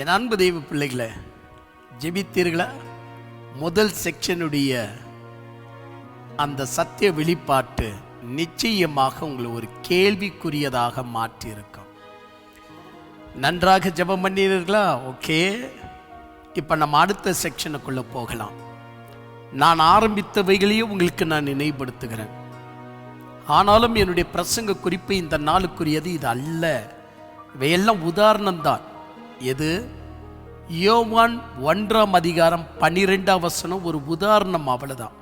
என் அன்பு தெய்வ பிள்ளைகளை, ஜெபித்தீர்களா? முதல் செக்ஷனுடைய அந்த சத்திய வெளிப்பாட்டு நிச்சயமாக உங்களை ஒரு கேள்விக்குரியதாக மாற்றியிருக்கும். நன்றாக ஜெபம் பண்ணீர்களா? ஓகே, இப்போ நம்ம அடுத்த செக்ஷனுக்குள்ளே போகலாம். நான் ஆரம்பித்தவைகளையும் உங்களுக்கு நான் நினைவுபடுத்துகிறேன். ஆனாலும் என்னுடைய பிரசங்க குறிப்பு இந்த நாளுக்குரியது இது அல்ல. இவையெல்லாம் உதாரணம்தான். எது? யோவான் 1:12 ஒரு உதாரணம், அவ்வளவுதான்.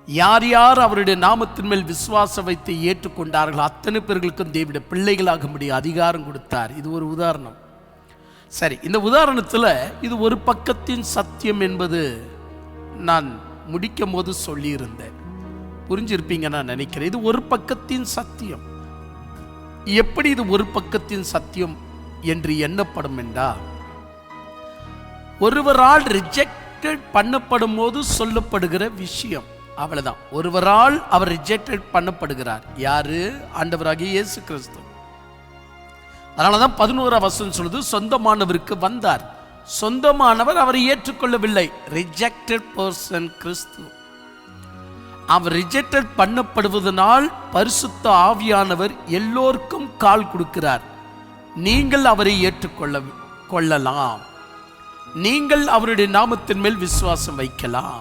யார் யார் அவருடைய நாமத்தின் மேல் விசுவாசம் வைத்து ஏற்றுக்கொண்டார்கள் அத்தனை பேர்களுக்கும் தேவனுடைய பிள்ளைகளாக முடிய அதிகாரம் கொடுத்தார். இது ஒரு உதாரணம். சரி, இந்த உதாரணத்தில் இது ஒரு பக்கத்தின் சத்தியம் என்பது நான் முடிக்கும் போது சொல்லியிருந்தேன். புரிஞ்சிருப்பீங்க நான் நினைக்கிறேன். இது ஒரு பக்கத்தின் சத்தியம். எப்படி இது ஒரு பக்கத்தின் சத்தியம் என்று எண்ணப்படும் என்றால், ஒருவரால் ரிஜெக்டட் பண்ணப்படும் போது சொல்லப்படுகிற விஷயம், அவ்வளவுதான். ஒருவரால் அவர் ரிஜெக்டட் பண்ணப்படுகிறார். யாரு? ஆண்டவராகிய இயேசு கிறிஸ்து. அதனாலதான் 11 வசனம் சொல்லுது, சொந்தமானவருக்கு வந்தார், சொந்தமானவர் அவரை ஏற்றுக்கொள்ளவில்லை. ரிஜெக்டட் பர்சன் கிறிஸ்து. அவர் ரிஜெக்டட் பண்ணப்படுவதனால் பரிசுத்த ஆவியானவர் எல்லோருக்கும் கால் கொடுக்கிறார். நீங்கள் அவரை ஏற்றுக்கொள்ளலாம். நீங்கள் அவருடைய நாமத்தின் மேல் விசுவாசம் வைக்கலாம்.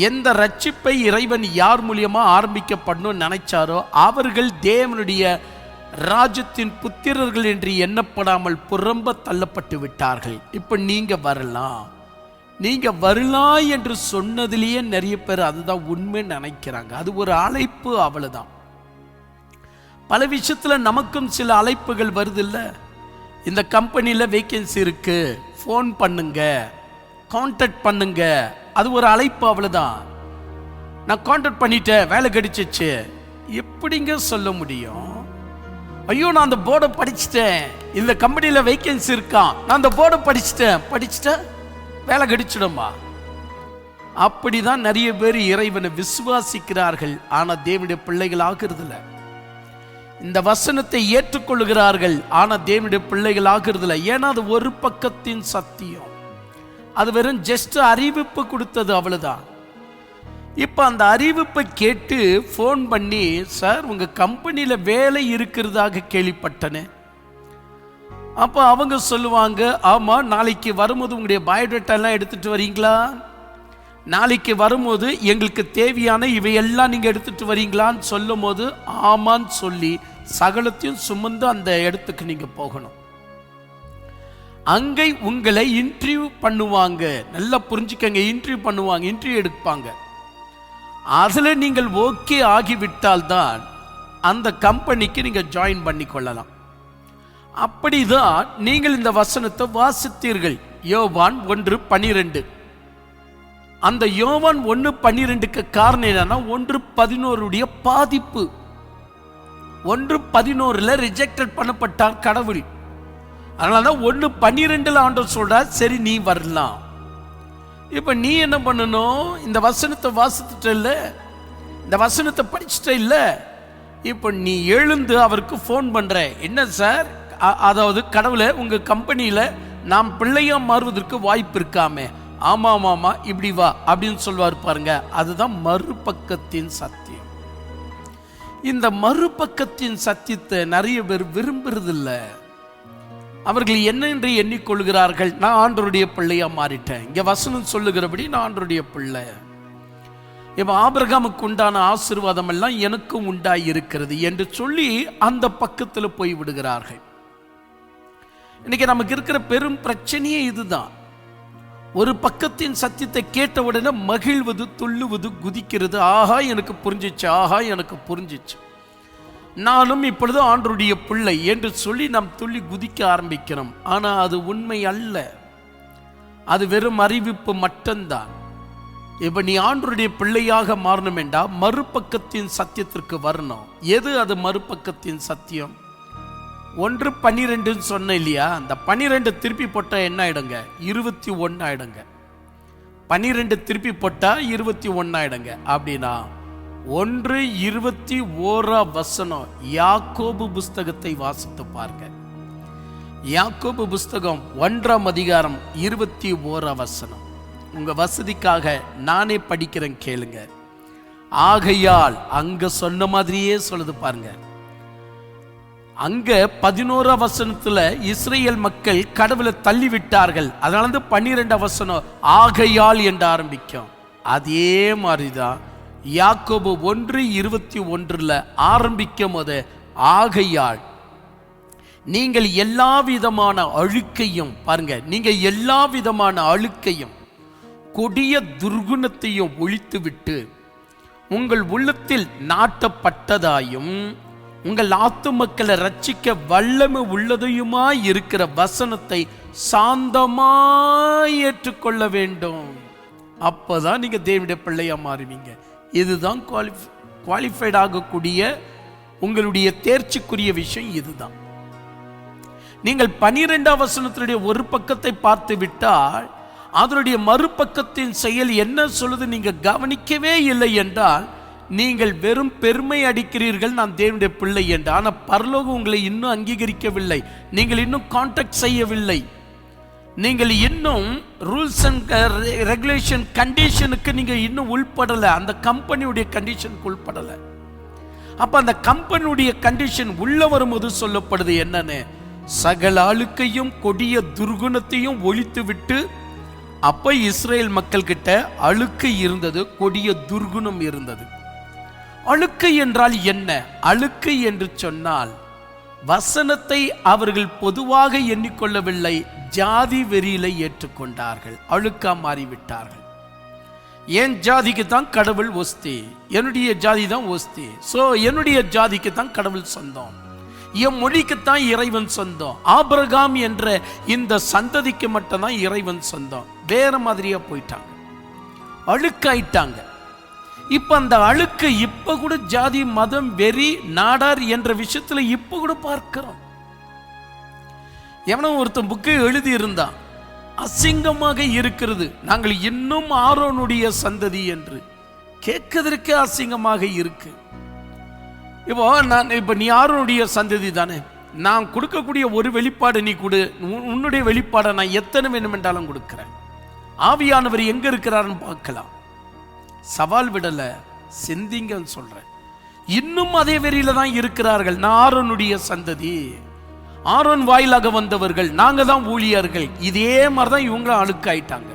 எந்த ரட்சிப்பை இறைவன் யார் மூலியமா ஆரம்பிக்கப்படணும் நினைச்சாரோ அவர்கள் தேவனுடைய ராஜ்யத்தின் புத்திரர்கள் என்று எண்ணப்படாமல் புறம்ப தள்ளப்பட்டு விட்டார்கள். இப்ப நீங்க வரலாம். நீங்க வரலாம் என்று சொன்னதிலேயே நிறைய பேர் அதுதான் உண்மை நினைக்கிறாங்க. அது ஒரு அழைப்பு, அவ்வளவுதான். பல விஷயத்துல நமக்கும் சில அழைப்புகள் வருது இல்ல. இந்த கம்பெனியில் வேகன்சி இருக்கு, ஃபோன் பண்ணுங்க, கான்டாக்ட் பண்ணுங்க. அது ஒரு அழைப்பு, அவ்வளவுதான். நான் கான்டாக்ட் பண்ணிட்டேன், வேலை கிடைச்சிச்சு. எப்படிங்க சொல்ல முடியும்? ஐயோ, நான் அந்த போர்டை படிச்சுட்டேன், இந்த கம்பெனியில் வேகன்சி இருக்கான், நான் அந்த போர்டை படிச்சுட்டேன் வேலை கிடைச்சிடுமா? அப்படிதான் நிறைய பேர் இறைவனை விசுவாசிக்கிறார்கள், ஆனா தேவனுடைய பிள்ளைகள் ஆகிறதுல. இந்த வசனத்தை ஏற்றுக்கொள்கிறார்கள், ஆனா தேவனுடைய பிள்ளைகள் ஆகிறதுல. ஏன்னா அது ஒரு பக்கத்தின் சத்தியம். அது வெறும் ஜஸ்ட் அறிவிப்பு கொடுத்தது, அவ்வளவுதான். இப்ப அந்த அறிவிப்பை கேட்டு போன் பண்ணி, சார் உங்க கம்பெனியில வேலை இருக்கிறதாக கேள்விப்பட்டனே. அப்போ அவங்க சொல்லுவாங்க, ஆமாம், நாளைக்கு வரும்போது உங்களுடைய பயோடேட்டாலாம் எடுத்துகிட்டு வரீங்களா? நாளைக்கு வரும்போது எங்களுக்கு தேவையான இவையெல்லாம் நீங்கள் எடுத்துகிட்டு வரீங்களான்னு சொல்லும் போது ஆமான்னு சொல்லி சகலத்தையும் சுமந்து அந்த இடத்துக்கு நீங்கள் போகணும். அங்கே உங்களை இன்டர்வியூ பண்ணுவாங்க. நல்லா புரிஞ்சுக்கங்க, இன்டர்வியூ பண்ணுவாங்க, இன்டர்வியூ எடுப்பாங்க. அதில் நீங்கள் ஓகே ஆகிவிட்டால் தான் அந்த கம்பெனிக்கு நீங்கள் ஜாயின் பண்ணி கொள்ளலாம். அப்படிதான் நீங்கள் இந்த வசனத்தை வாசித்தீர்கள். யோவான் 1:12. அந்த யோவான் 1:12க்கு காரணம் என்னன்னா 1:11 பாதிப்பு. 1:11 ரிஜெக்டட் பண்ணப்பட்டார் கடவுள். அதனாலதான் 1:12 ஆண்டவர் சொல்றார், சரி நீ வரலாம். இப்ப நீ என்ன பண்ணணும்? இந்த வசனத்தை வாசித்துட்ட இல்ல, இந்த வசனத்தை படிச்சுட்ட இல்ல, இப்ப நீ எழுந்து அவருக்கு போன் பண்ற. என்ன சார், அதாவது கடவுளை உங்க கம்பெனியில நாம் பிள்ளையா மாறுவதற்கு வாய்ப்பு இருக்காமே. ஆமா ஆமா, இப்படி வா அப்படின்னு சொல்வார் பாருங்க. அதுதான் மறுபக்கத்தின் சத்தியம். இந்த மறுபக்கத்தின் சத்தியத்தை நிறைய பேர் விரும்புறதில்ல. அவர்கள் என்ன என்று எண்ணிக்கொள்கிறார்கள், நான் ஆண்டவருடைய பிள்ளையா மாறிட்டேன், இங்க வசனம் சொல்லுகிறபடி நான் ஆண்டவருடைய பிள்ளை, இப்ப ஆபிரகாமுக்கு உண்டான ஆசீர்வாதம் எல்லாம் எனக்கும் உண்டாய் இருக்கிறது என்று சொல்லி அந்த பக்கத்தில் போய் விடுகிறார்கள். இன்னைக்கு நமக்கு இருக்கிற பெரும் பிரச்சனையே இதுதான். ஒரு பக்கத்தின் சத்தியத்தை கேட்ட உடனே மகிழ்வது, துள்ளுவது, குதிக்கிறது. ஆஹா எனக்கு புரிஞ்சிச்சு, ஆஹா எனக்கு புரிஞ்சிச்சு, நானும் இப்பொழுது ஆண்டவருடைய பிள்ளை என்று சொல்லி நாம் துள்ளி குதிக்க ஆரம்பிக்கிறோம். ஆனா அது உண்மை அல்ல. அது வெறும் அறிவிப்பு மட்டும்தான். இப்ப நீ ஆண்டவருடைய பிள்ளையாக மாறணும் என்றா மறுபக்கத்தின் சத்தியத்திற்கு வரணும். எது அது மறுபக்கத்தின் சத்தியம்? 1:12 சொன்ன இல்லையா, அந்த 12 திருப்பி போட்டா என்ன ஆயிடுங்க? 21 ஆயிடுங்க. 12 திருப்பி போட்டா 21 ஆயிடுங்க. அப்படின்னா 1:21 யாக்கோபு புஸ்தகத்தை வாசித்து பாருங்க. யாக்கோபு புஸ்தகம் 1ஆம் அதிகாரம் 21ஆம் வசனம். உங்க வசதிக்காக நானே படிக்கிறேன், கேளுங்க. ஆகையால் அங்க சொன்ன மாதிரியே சொல்லுது பாருங்க. அங்க 11ஆம் வசனத்துல இஸ்ரேல் மக்கள் கடவுளை தள்ளி விட்டார்கள். அதனால 12ஆம் வசனம் ஆகையால் என்று ஆரம்பிக்கும். அதே மாதிரிதான் யாக்கோபு 1:21 ஆரம்பிக்கும் போது ஆகையால் நீங்கள் எல்லா விதமான அழுக்கையும், பாருங்க, நீங்க எல்லா விதமான அழுக்கையும் கொடிய துர்குணத்தையும் ஒழித்துவிட்டு உங்கள் உள்ளத்தில் நாட்டப்பட்டதாயும் உங்கள் ஆத்துமக்களை ரட்சிக்க வல்லமை உள்ளதையுமாய் இருக்கிற வசனத்தை சாந்தமாய் ஏற்றுக்கொள்ள வேண்டும். அப்பதான் நீங்க தேவனுடைய பிள்ளையா மாறுவீங்க. இதுதான் குவாலிஃபைட் ஆகக்கூடிய உங்களுடைய தேர்ச்சிக்குரிய விஷயம். இதுதான். நீங்கள் 12ஆம் வசனத்தினுடைய ஒரு பக்கத்தை பார்த்து விட்டால் அதனுடைய மறுபக்கத்தின் செயல் என்ன சொல்லுது நீங்க கவனிக்கவே இல்லை என்றால் நீங்கள் வெறும் பெருமை அடிக்கிறீர்கள், நான் தேவனுடைய பிள்ளை என்று. ஆனால் பரலோகம் உங்களை இன்னும் அங்கீகரிக்கவில்லை. நீங்கள் இன்னும் கான்டாக்ட் செய்யவில்லை. நீங்கள் இன்னும் ரூல்ஸ் அண்ட் ரெகுலேஷன் கண்டிஷனுக்கு நீங்க இன்னும் உள்படலை. அந்த கம்பெனியுடைய கண்டிஷனுக்கு உள்படலை. அப்ப அந்த கம்பெனியுடைய கண்டிஷன் உள்ள வரும்போது சொல்லப்படுது என்னன்னு, சகல அழுக்கையும் கொடிய துர்குணத்தையும் ஒழித்து விட்டு. அப்ப இஸ்ரேல் மக்கள் கிட்ட அழுக்கு இருந்தது, கொடிய துர்குணம் இருந்தது. அழுக்கு என்றால் என்ன? அழுக்கு என்று சொன்னால் வசனத்தை அவர்கள் பொதுவாக எண்ணிக்கொள்ளவில்லை, ஜாதி வெறியில ஏற்றுக்கொண்டார்கள், அழுக்கா மாறிவிட்டார்கள். என் ஜாதிக்கு தான் கடவுள் ஒஸ்தி, என்னுடைய ஜாதி தான் ஒஸ்தி, சோ என்னுடைய ஜாதிக்கு தான் கடவுள் சொந்தம், என் மொழிக்குத்தான் இறைவன் சொந்தம், ஆபிரகாம் என்ற இந்த சந்ததிக்கு மட்டும்தான் இறைவன் சொந்தம். வேற மாதிரியா போயிட்டாங்க, அழுக்காயிட்டாங்க. இப்ப அந்த அழுக்கு இப்ப கூட ஜாதி மதம் வெறி நாடார் என்ற விஷயத்துல இப்ப கூட பார்க்கிறோம். எவனோ ஒருத்தன் புக்கை எழுதி இருந்தான், அசிங்கமாக இருக்கிறது, நாங்கள் இன்னும் ஆரோனுடைய சந்ததி என்று. கேட்கதற்கே அசிங்கமாக இருக்கு. இப்போ நீ ஆரோனுடைய சந்ததி தானே, நான் கொடுக்கக்கூடிய ஒரு வெளிப்பாடு நீ கொடு, உன்னுடைய வெளிப்பாடை நான் எத்தனை வேணுமென்றாலும் கொடுக்கிறேன். ஆவியானவர் எங்க இருக்கிறாருன்னு பார்க்கலாம். சவால் விடல, சிந்திங்கன்னு சொல்றேன். இன்னும் அதே வெறியில தான் இருக்கிறார்கள். நான் ஆரோனுடைய சந்ததி, ஆரோன் வாயிலாக வந்தவர்கள், நாங்க தான் ஊழியர்கள். இதே மாதிரிதான் இவங்களும் அழுக்காயிட்டாங்க.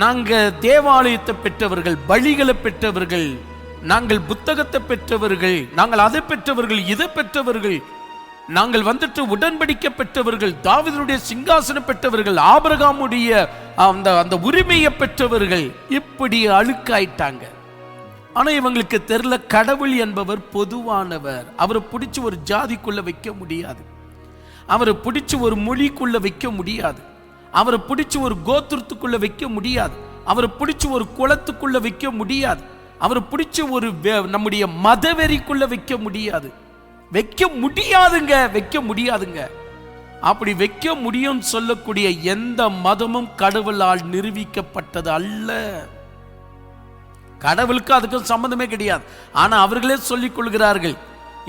நாங்க தேவாலயத்தை பெற்றவர்கள், பலிகளை பெற்றவர்கள், நாங்கள் புத்தகத்தை பெற்றவர்கள், நாங்கள் அதை பெற்றவர்கள், இதை பெற்றவர்கள், நாங்கள் வந்துட்டு உடன்படிக்கை பெற்றவர்கள், தாவீதுடைய சிங்காசனம் பெற்றவர்கள், ஆபிரகாமுடைய அந்த உரிமையை பெற்றவர்கள். இப்படி அழுக்காயிட்டாங்க. ஆனா இவங்களுக்கு தெரியல, கடவுள் என்பவர் பொதுவானவர். அவரை பிடிச்சு ஒரு ஜாதிக்குள்ள வைக்க முடியாது, அவரை பிடிச்சு ஒரு மொழிக்குள்ள வைக்க முடியாது, அவரை பிடிச்சு ஒரு கோத்திரத்துக்குள்ள வைக்க முடியாது, அவரை பிடிச்சு ஒரு குலத்துக்குள்ள வைக்க முடியாது, அவரை பிடிச்சு ஒரு நம்முடைய மதவெறிக்குள்ள வைக்க முடியாது. வைக்க முடியாதுங்க, வைக்க முடியாதுங்க. அப்படி வைக்க முடியும் சொல்லக்கூடிய எந்த மதமும் கடவுளால் நிரூபிக்கப்பட்டது அல்ல. கடவுளுக்கு அதுக்கும் சம்பந்தமே கிடையாது. ஆனா அவர்களே சொல்லிக் கொள்கிறார்கள்,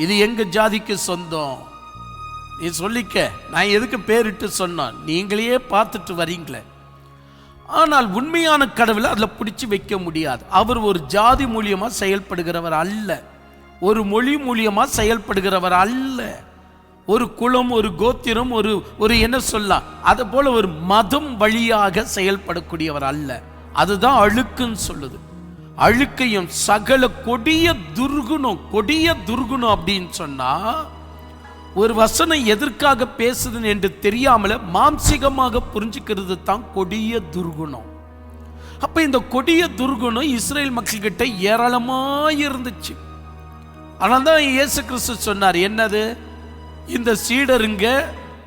இது எங்க ஜாதிக்கு சொந்தம். நீ சொல்லிக்க, நான் எதுக்கு பேரிட்டு சொன்னேன், நீங்களே பார்த்துட்டு வரீங்களே. ஆனால் உண்மையான கடவுளை அதுல பிடிச்சு வைக்க முடியாது. அவர் ஒரு ஜாதி மூலியமா செயல்படுகிறவர் அல்ல, ஒரு மொழி மூலியமா செயல்படுகிறவர் அல்ல, ஒரு குலம், ஒரு கோத்திரம், ஒரு என்ன சொல்லலாம், அது போல ஒரு மதம் வழியாக செயல்படக்கூடியவர் அல்ல. அதுதான் அழுக்குன்னு சொல்லுது. அழுக்கையும் சகல கொடிய துர்குணம், கொடிய துர்குணம் அப்படின்னு சொன்னா ஒரு வசனம் எதற்காக பேசுதுன்னு என்று தெரியாமல மாம்சிகமாக புரிஞ்சுக்கிறது தான் கொடிய துர்குணம். அப்ப இந்த கொடிய துர்குணம் இஸ்ரேல் மக்கள் கிட்ட ஏராளமாய் இருந்துச்சு. ஆனால் தான் இயேசு கிறிஸ்து சொன்னார், என்னது, இந்த சீடருங்க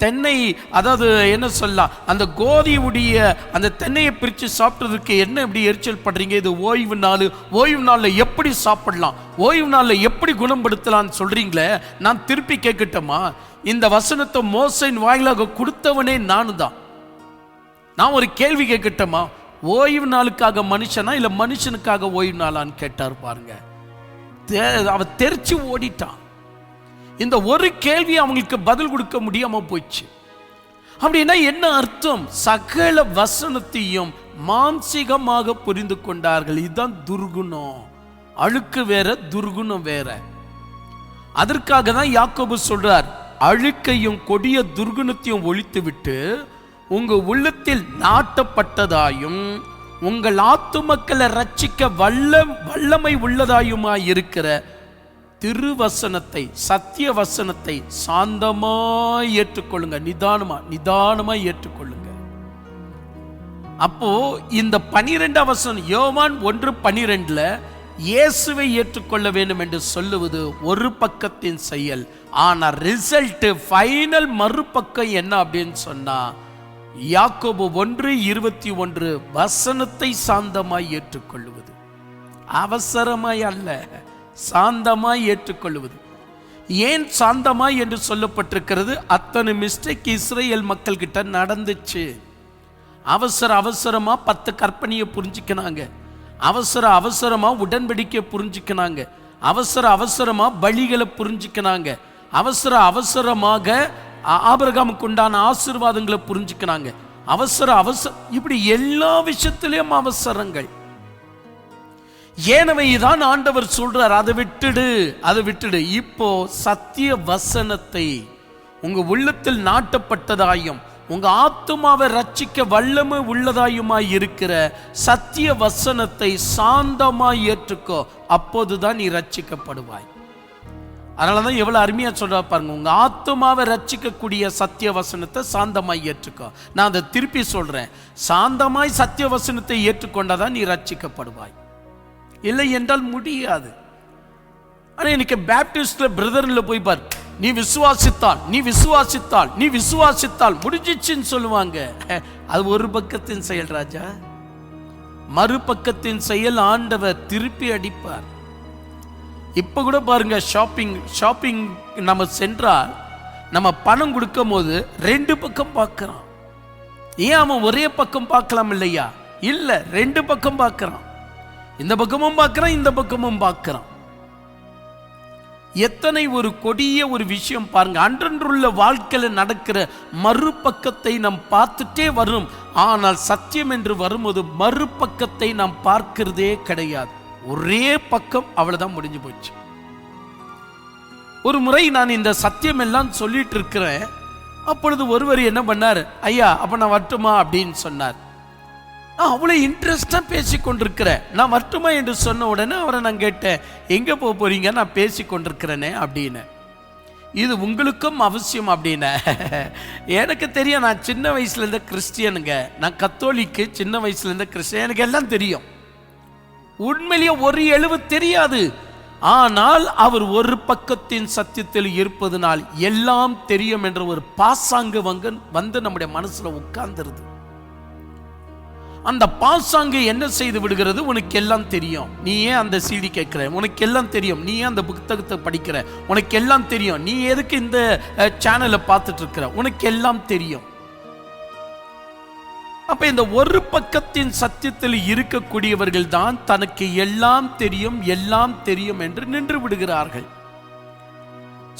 தென்னை, அதாவது என்ன சொல்லலாம், அந்த கோதியுடைய அந்த தென்னையை பிரித்து சாப்பிட்றதுக்கு என்ன இப்படி எரிச்சல் படுறீங்க, இது ஓய்வு நாள், ஓய்வு நாளில் எப்படி சாப்பிடலாம், ஓய்வு நாளில் எப்படி குணப்படுத்தலாம்னு சொல்றீங்களே. நான் திருப்பி கேட்கட்டுமா, இந்த வசனத்தை மோசையின் வாயிலாக கொடுத்தவனே நானு தான். நான் ஒரு கேள்வி கேட்கட்டுமா, ஓய்வு நாளுக்காக மனுஷனா இல்லை மனுஷனுக்காக ஓய்வு நாளான்னு கேட்டார் பாருங்க. அவ தெரிச்சு ஓடிட்டான். இந்த ஒரு கேள்வி அவங்களுக்கு பதில் கொடுக்க முடியாம போயிடுச்சு. அப்படின்னா என்ன அர்த்தம்? சகல வசனத்தையும் மாம்சீகமாக புரிந்து கொண்டார்கள். இதுதான் துர்குணம். அழுக்கு வேற, துர்குணம் வேற. அதற்காக தான் யாக்கோபு சொல்றார், அழுக்கையும் கொடிய துர்குணத்தையும் ஒழித்து விட்டு உங்க உள்ளத்தில் நாட்டப்பட்டதாயும் உங்கள் ஆத்துமக்களை ரட்சிக்க வல்லமை உள்ளதாயுமாய் இருக்கிற திருவசனத்தை, சத்திய வசனத்தை சாந்தமாய் ஏற்றுக்கொள்ளுங்க. நிதானமாய் ஏற்றுக்கொள்ளுங்க. அப்போ இந்த 12 வசனம் யோவான் 1:12 இயேசுவை ஏற்றுக்கொள்ள வேண்டும் என்று சொல்லுவது ஒரு பக்கத்தின் செயல். ஆனா ரிசல்ட், ஃபைனல் மறுபக்கம் என்ன அப்படின்னு சொன்னா யாக்கோபு 1:21 வசனத்தை சாந்தமாய் ஏற்றுக்கொள்ளுவது. அவசரமாய் அல்ல, சாந்தமாய் ஏற்றுக்கொள்ளுவது. ஏன் சாந்தமாய் என்று சொல்லப்பட்டிருக்கிறது? அத்தனை மிஸ்டேக் இஸ்ரேல் மக்கள் கிட்ட நடந்துச்சு. அவசரமா 10 கற்பனையை புரிஞ்சுக்கினாங்க. அவசரமா உடன்படிக்கை புரிஞ்சுக்கினாங்க. அவசரமா பலிகளை புரிஞ்சுக்கினாங்க. அவசரமாக ஆபிரகாமுக்கு உண்டான ஆசீர்வாதங்களை புரிஞ்சுக்கினாங்க. இப்படி எல்லா விஷயத்திலையும் அவசரங்கள். ஏனவைதான் ஆண்டவர் சொல்றார், அதை விட்டுடு. இப்போ சத்திய வசனத்தை உங்க உள்ளத்தில் நாட்டப்பட்டதாயும் உங்க ஆத்துமாவை ரட்சிக்க வல்லமை உள்ளதாயுமாய் இருக்கிற சத்திய வசனத்தை சாந்தமாய் ஏற்றுக்கோ. அப்போதுதான் நீ ரட்சிக்கப்படுவாய். அதனாலதான் எவ்வளவு அருமையா சொல்றா பாருங்க, உங்க ஆத்துமாவை ரட்சிக்கக்கூடிய சத்திய வசனத்தை சாந்தமாய் ஏற்றுக்கோ. நான் அதை திருப்பி சொல்றேன், சாந்தமாய் சத்திய வசனத்தை ஏற்றுக்கொண்டாதான் நீ ரட்சிக்கப்படுவாய். இல்லை என்றால் முடியாது. ஆனா இன்னைக்கு பேப்டிஸ்ட்ல பிரதர்ல போய் பார், நீ விசுவாசித்தால் முடிஞ்சிச்சுன்னு சொல்லுவாங்க. அது ஒரு பக்கத்தின் செயல் ராஜா. மறுபக்கத்தின் செயல் ஆண்டவர் திருப்பி அடிப்பார். இப்ப கூட பாருங்க, ஷாப்பிங் நம்ம சென்றால் நம்ம பணம் கொடுக்கும் போது 2 பக்கம் பார்க்கிறான். ஏன் அவன் ஒரே பக்கம் பார்க்கலாம் இல்லையா? இல்ல, 2 பக்கம் பார்க்கிறான். இந்த பக்கமும் பார்க்கிறான், இந்த பக்கமும் பார்க்கிறான். எத்தனை ஒரு கொடிய ஒரு விஷயம் பாருங்க. அன்றன்றுள்ள வாழ்க்கையில நடக்கிற மறுபக்கத்தை நாம் பார்த்துட்டே வரும். ஆனால் சத்தியம் என்று வரும்போது மறுபக்கத்தை நாம் பார்க்கிறதே கிடையாது. ஒரே பக்கம், அவ்வளவுதான், முடிஞ்சு போச்சு. ஒரு முறை நான் இந்த சத்தியம் எல்லாம் சொல்லிட்டு இருக்கிறேன். அப்பொழுது ஒருவர் என்ன பண்ணார், ஐயா அப்ப நான் வரட்டுமா அப்படின்னு சொன்னார். அவ்வளவு இன்ட்ரெஸ்டா பேசி கொண்டிருக்கிறேன். நான் வரட்டுமா என்று சொன்ன உடனே அவரை நான் கேட்டேன், எங்க போறீங்க? நான் பேசி கொண்டிருக்கிறேனே அப்படின்னு. இது உங்களுக்கும் அவசியம் அப்படின்னு. எனக்கு தெரியும், நான் சின்ன வயசுல இருந்த கிறிஸ்டியனுங்க. நான் கத்தோலிக்கு, சின்ன வயசுல இருந்த கிறிஸ்டியன். எனக்கு எல்லாம் தெரியும். உண்மையிலேயே ஒரு எழுவு தெரியாது. ஆனால் அவர் ஒரு பக்கத்தின் சத்தியத்தில் இருப்பதனால் எல்லாம் தெரியும் என்ற ஒரு பாசாங்கு வந்து நம்முடைய மனசுல உட்கார்ந்துருது. அந்த பாசாங்கு என்ன செய்து விடுகிறது? உனக்கு எல்லாம் தெரியும், நீ ஏன் அந்த சீடி கேட்கிற? உனக்கு எல்லாம் தெரியும், நீ ஏன் அந்த புத்தகத்தை படிக்கிற? உனக்கு எல்லாம் தெரியும், நீ எதுக்கு இந்த சேனலை பார்த்துட்டு இருக்கிற? உனக்கு எல்லாம் தெரியும். அப்ப இந்த ஒரு பக்கத்தின் சத்தியத்தில் இருக்கக்கூடியவர்கள் தான் தனக்கு எல்லாம் தெரியும் என்று நின்று விடுகிறார்கள்.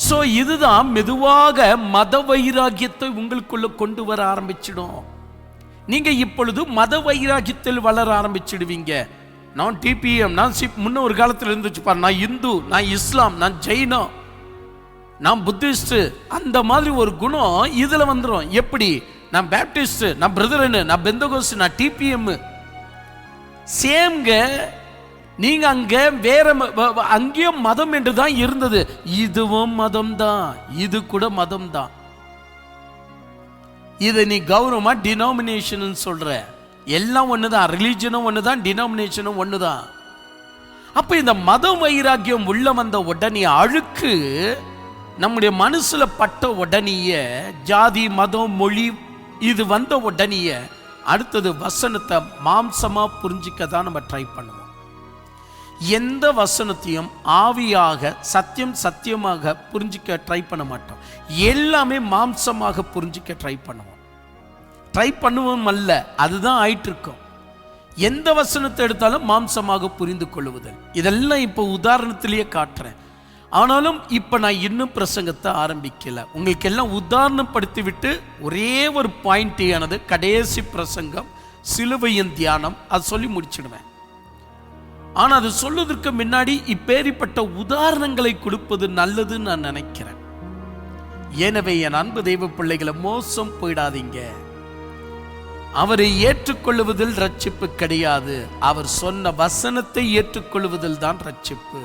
சோ இதுதான் மெதுவாக மத வைராகியத்தை உங்களுக்குள்ள கொண்டு வர ஆரம்பிச்சிடும். நீங்க இப்பொழுது மத வைராகியத்தில் வளர ஆரம்பிச்சிடுவீங்க. நான் டிபிஎம், நான் முன்ன ஒரு காலத்தில் இருந்துச்சு பாரு, நான் இந்து, நான் இஸ்லாம், நான் ஜெயினம், நான் புத்திஸ்ட், அந்த மாதிரி ஒரு குணம் இதுல வந்துடும். எப்படி? நான் பேப்டிஸ்ட், நான் பிரதரன், நான் பெந்தகோஸ்ட், நான் டிபிஎம். சேம்ங்க. நீங்க அங்க வேற, அங்கேயும் மதம் என்று தான் இருந்தது. இதுவும் மதம் தான், இது கூட மதம் தான். இதை நீ கௌரவமா டினாமினேஷன் சொல்ற. எல்லாம் ஒண்ணுதான், ரிலிஜனும் ஒண்ணுதான், டினாமினேஷனும் ஒண்ணுதான். அப்ப இந்த மத வைராக்கியம் உள்ள வந்த உடனே, அழுக்கு நம்முடைய மனசுல பட்ட உடனேயே, ஜாதி மதம் மொழி இது வந்த உடனேயே அடுத்தது வசனத்தை மாம்சமா புரிஞ்சிக்க தான் நம்ம ட்ரை பண்ணுவோம். எந்த வசனத்தையும் ஆவியாக சத்தியமாக புரிஞ்சிக்க ட்ரை பண்ண மாட்டோம். எல்லாமே மாம்சமாக புரிஞ்சிக்க ட்ரை பண்ணுவோம் அல்ல, அதுதான் ஆயிட்டு இருக்கும். எந்த வசனத்தை எடுத்தாலும் மாம்சமாக புரிந்து கொள்ளுவதல். இதெல்லாம் இப்போ உதாரணத்திலேயே காட்டுறேன். ஆனாலும் இப்ப நான் இன்னும் பிரசங்கத்தை ஆரம்பிக்கல. உங்களுக்கு எல்லாம் உதாரணப்படுத்தி விட்டு ஒரே ஒரு பாயிண்ட் கடைசி பிரசங்கம் சிலுவையின் தியானம், அது சொல்லி முடிச்சிடுவேன். ஆனா அது சொல்வதற்கு முன்னாடி இப்பேரிப்பட்ட உதாரணங்களை கொடுப்பது நல்லதுன்னு நான் நினைக்கிறேன். எனவே என் அன்பு தெய்வ பிள்ளைகளை, மோசம் போயிடாதீங்க. அவரை ஏற்றுக்கொள்வதில் ரட்சிப்பு கிடையாது. அவர் சொன்ன வசனத்தை ஏற்றுக்கொள்வதில் தான் ரட்சிப்பு.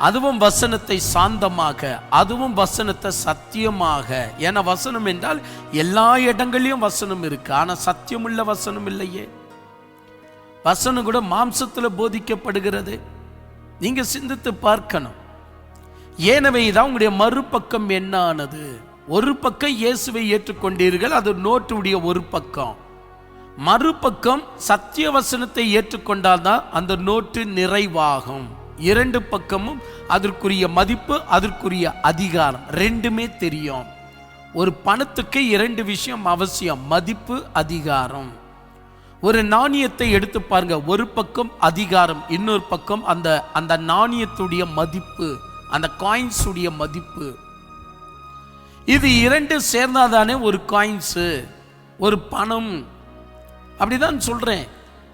அதுவும் வசனத்தை சாந்தமாக, அதுவும் வசனத்தை சத்தியமாக. ஏன்னா வசனம் என்றால் எல்லா இடங்களிலும் வசனம் இருக்கு, ஆனா சத்தியமுள்ள வசனம் இல்லையே. வசனம் கூட மாம்சத்துல போதிக்கப்படுகிறது. நீங்க சிந்தித்து பார்க்கணும். எனவே தான் உங்களுடைய மறுபக்கம் என்ன ஆனது? ஒரு பக்கம் இயேசுவை ஏற்றுக்கொண்டீர்கள், அது நோட்டுடைய ஒரு பக்கம். மறுபக்கம் சத்திய வசனத்தை ஏற்றுக்கொண்டால்தான் அந்த நோட்டு நிறைவாகும். இரண்டு பக்கமும் அதற்குரிய மதிப்பு, அதற்குரிய அதிகாரம் ரெண்டுமே தெரியும். ஒரு பணத்துக்கு இரண்டு விஷயம் அவசியம், மதிப்பு, அதிகாரம். ஒரு நாணயத்தை எடுத்து பாருங்க, ஒரு பக்கம் அதிகாரம், இன்னொரு பக்கம் அந்த நாணயத்துடைய மதிப்பு, அந்த காயின்ஸ் உடைய மதிப்பு. இது இரண்டு சேர்ந்தாதானே ஒரு காயின்ஸ், ஒரு பணம். அப்படிதான் சொல்றேன்.